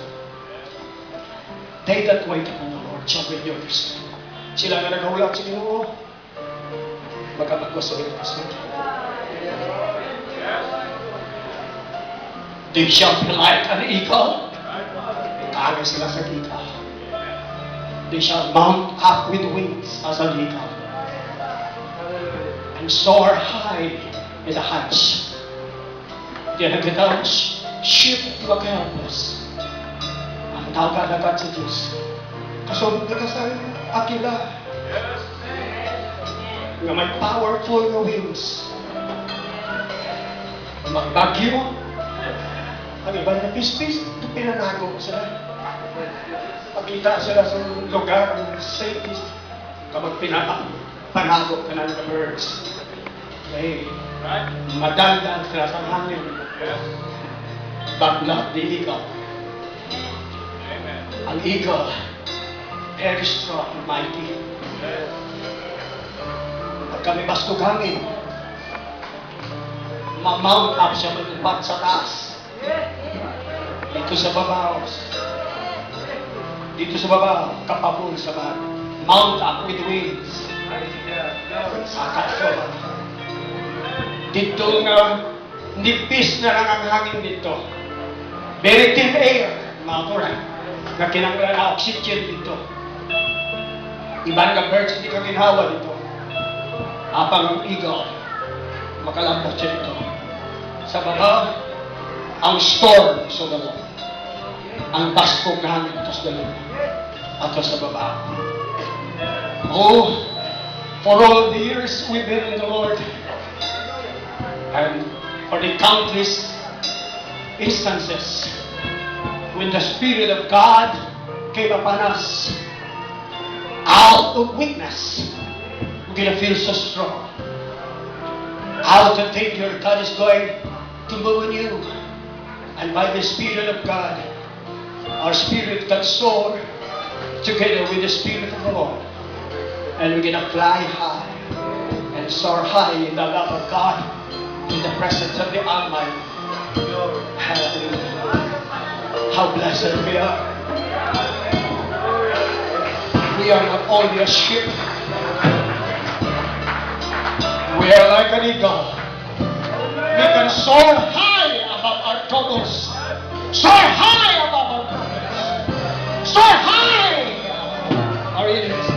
They that wait upon the Lord shall renew their strength. Sila nga nagahulak sa Ginoo, magkapagwas sa Ginoo. They shall be like an eagle. Kaya sila sa eagle. They shall mount up with wings as an eagle and soar high in the heights. Diyan ang kitang ship magkakas. Ang tawag agad sa Diyos. Kasunod na kasal akila nga may powerful na wings. Magbagyo. Ang iba na pispis, pinanago sila. Pagkita sila sa lugar ng safety, kapag panago ka ng birds. Ay, madagdag sila sa hangin. But not the eagle. Ang eagle, very strong and mighty. Pag kami bastog hangin, ma-mount up siya mag-ibat sa taas. Dito sa babaw. Dito sa babaw, kapapul sa babaw. Mount up with wings. Sakat siya ba? Dito nga, nipis na lang ang hangin dito. Very thin air, mga turan, na kinanglan na oxygen dito. Iban ka birds, hindi ka ginhawa dito. Apang ang eagle, makalambot siya dito. Sa baba, ang storm sa dalawa. Ang baskog na hangin ito sa dalawa. At sa baba. Oh, for all the years we've been in the Lord, and for the countless instances when the Spirit of God came upon us, out of weakness, we're gonna feel so strong. Out of danger, God is going to move in you. And by the Spirit of God, our spirit can soar together with the Spirit of the Lord. And we're gonna fly high and soar high in the love of God, in the presence of the Almighty. Hallelujah. How blessed we are. We are not only a ship. We are like an eagle. We can soar high above our troubles. Soar high above our problems. Soar high above our enemies.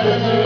Hallelujah.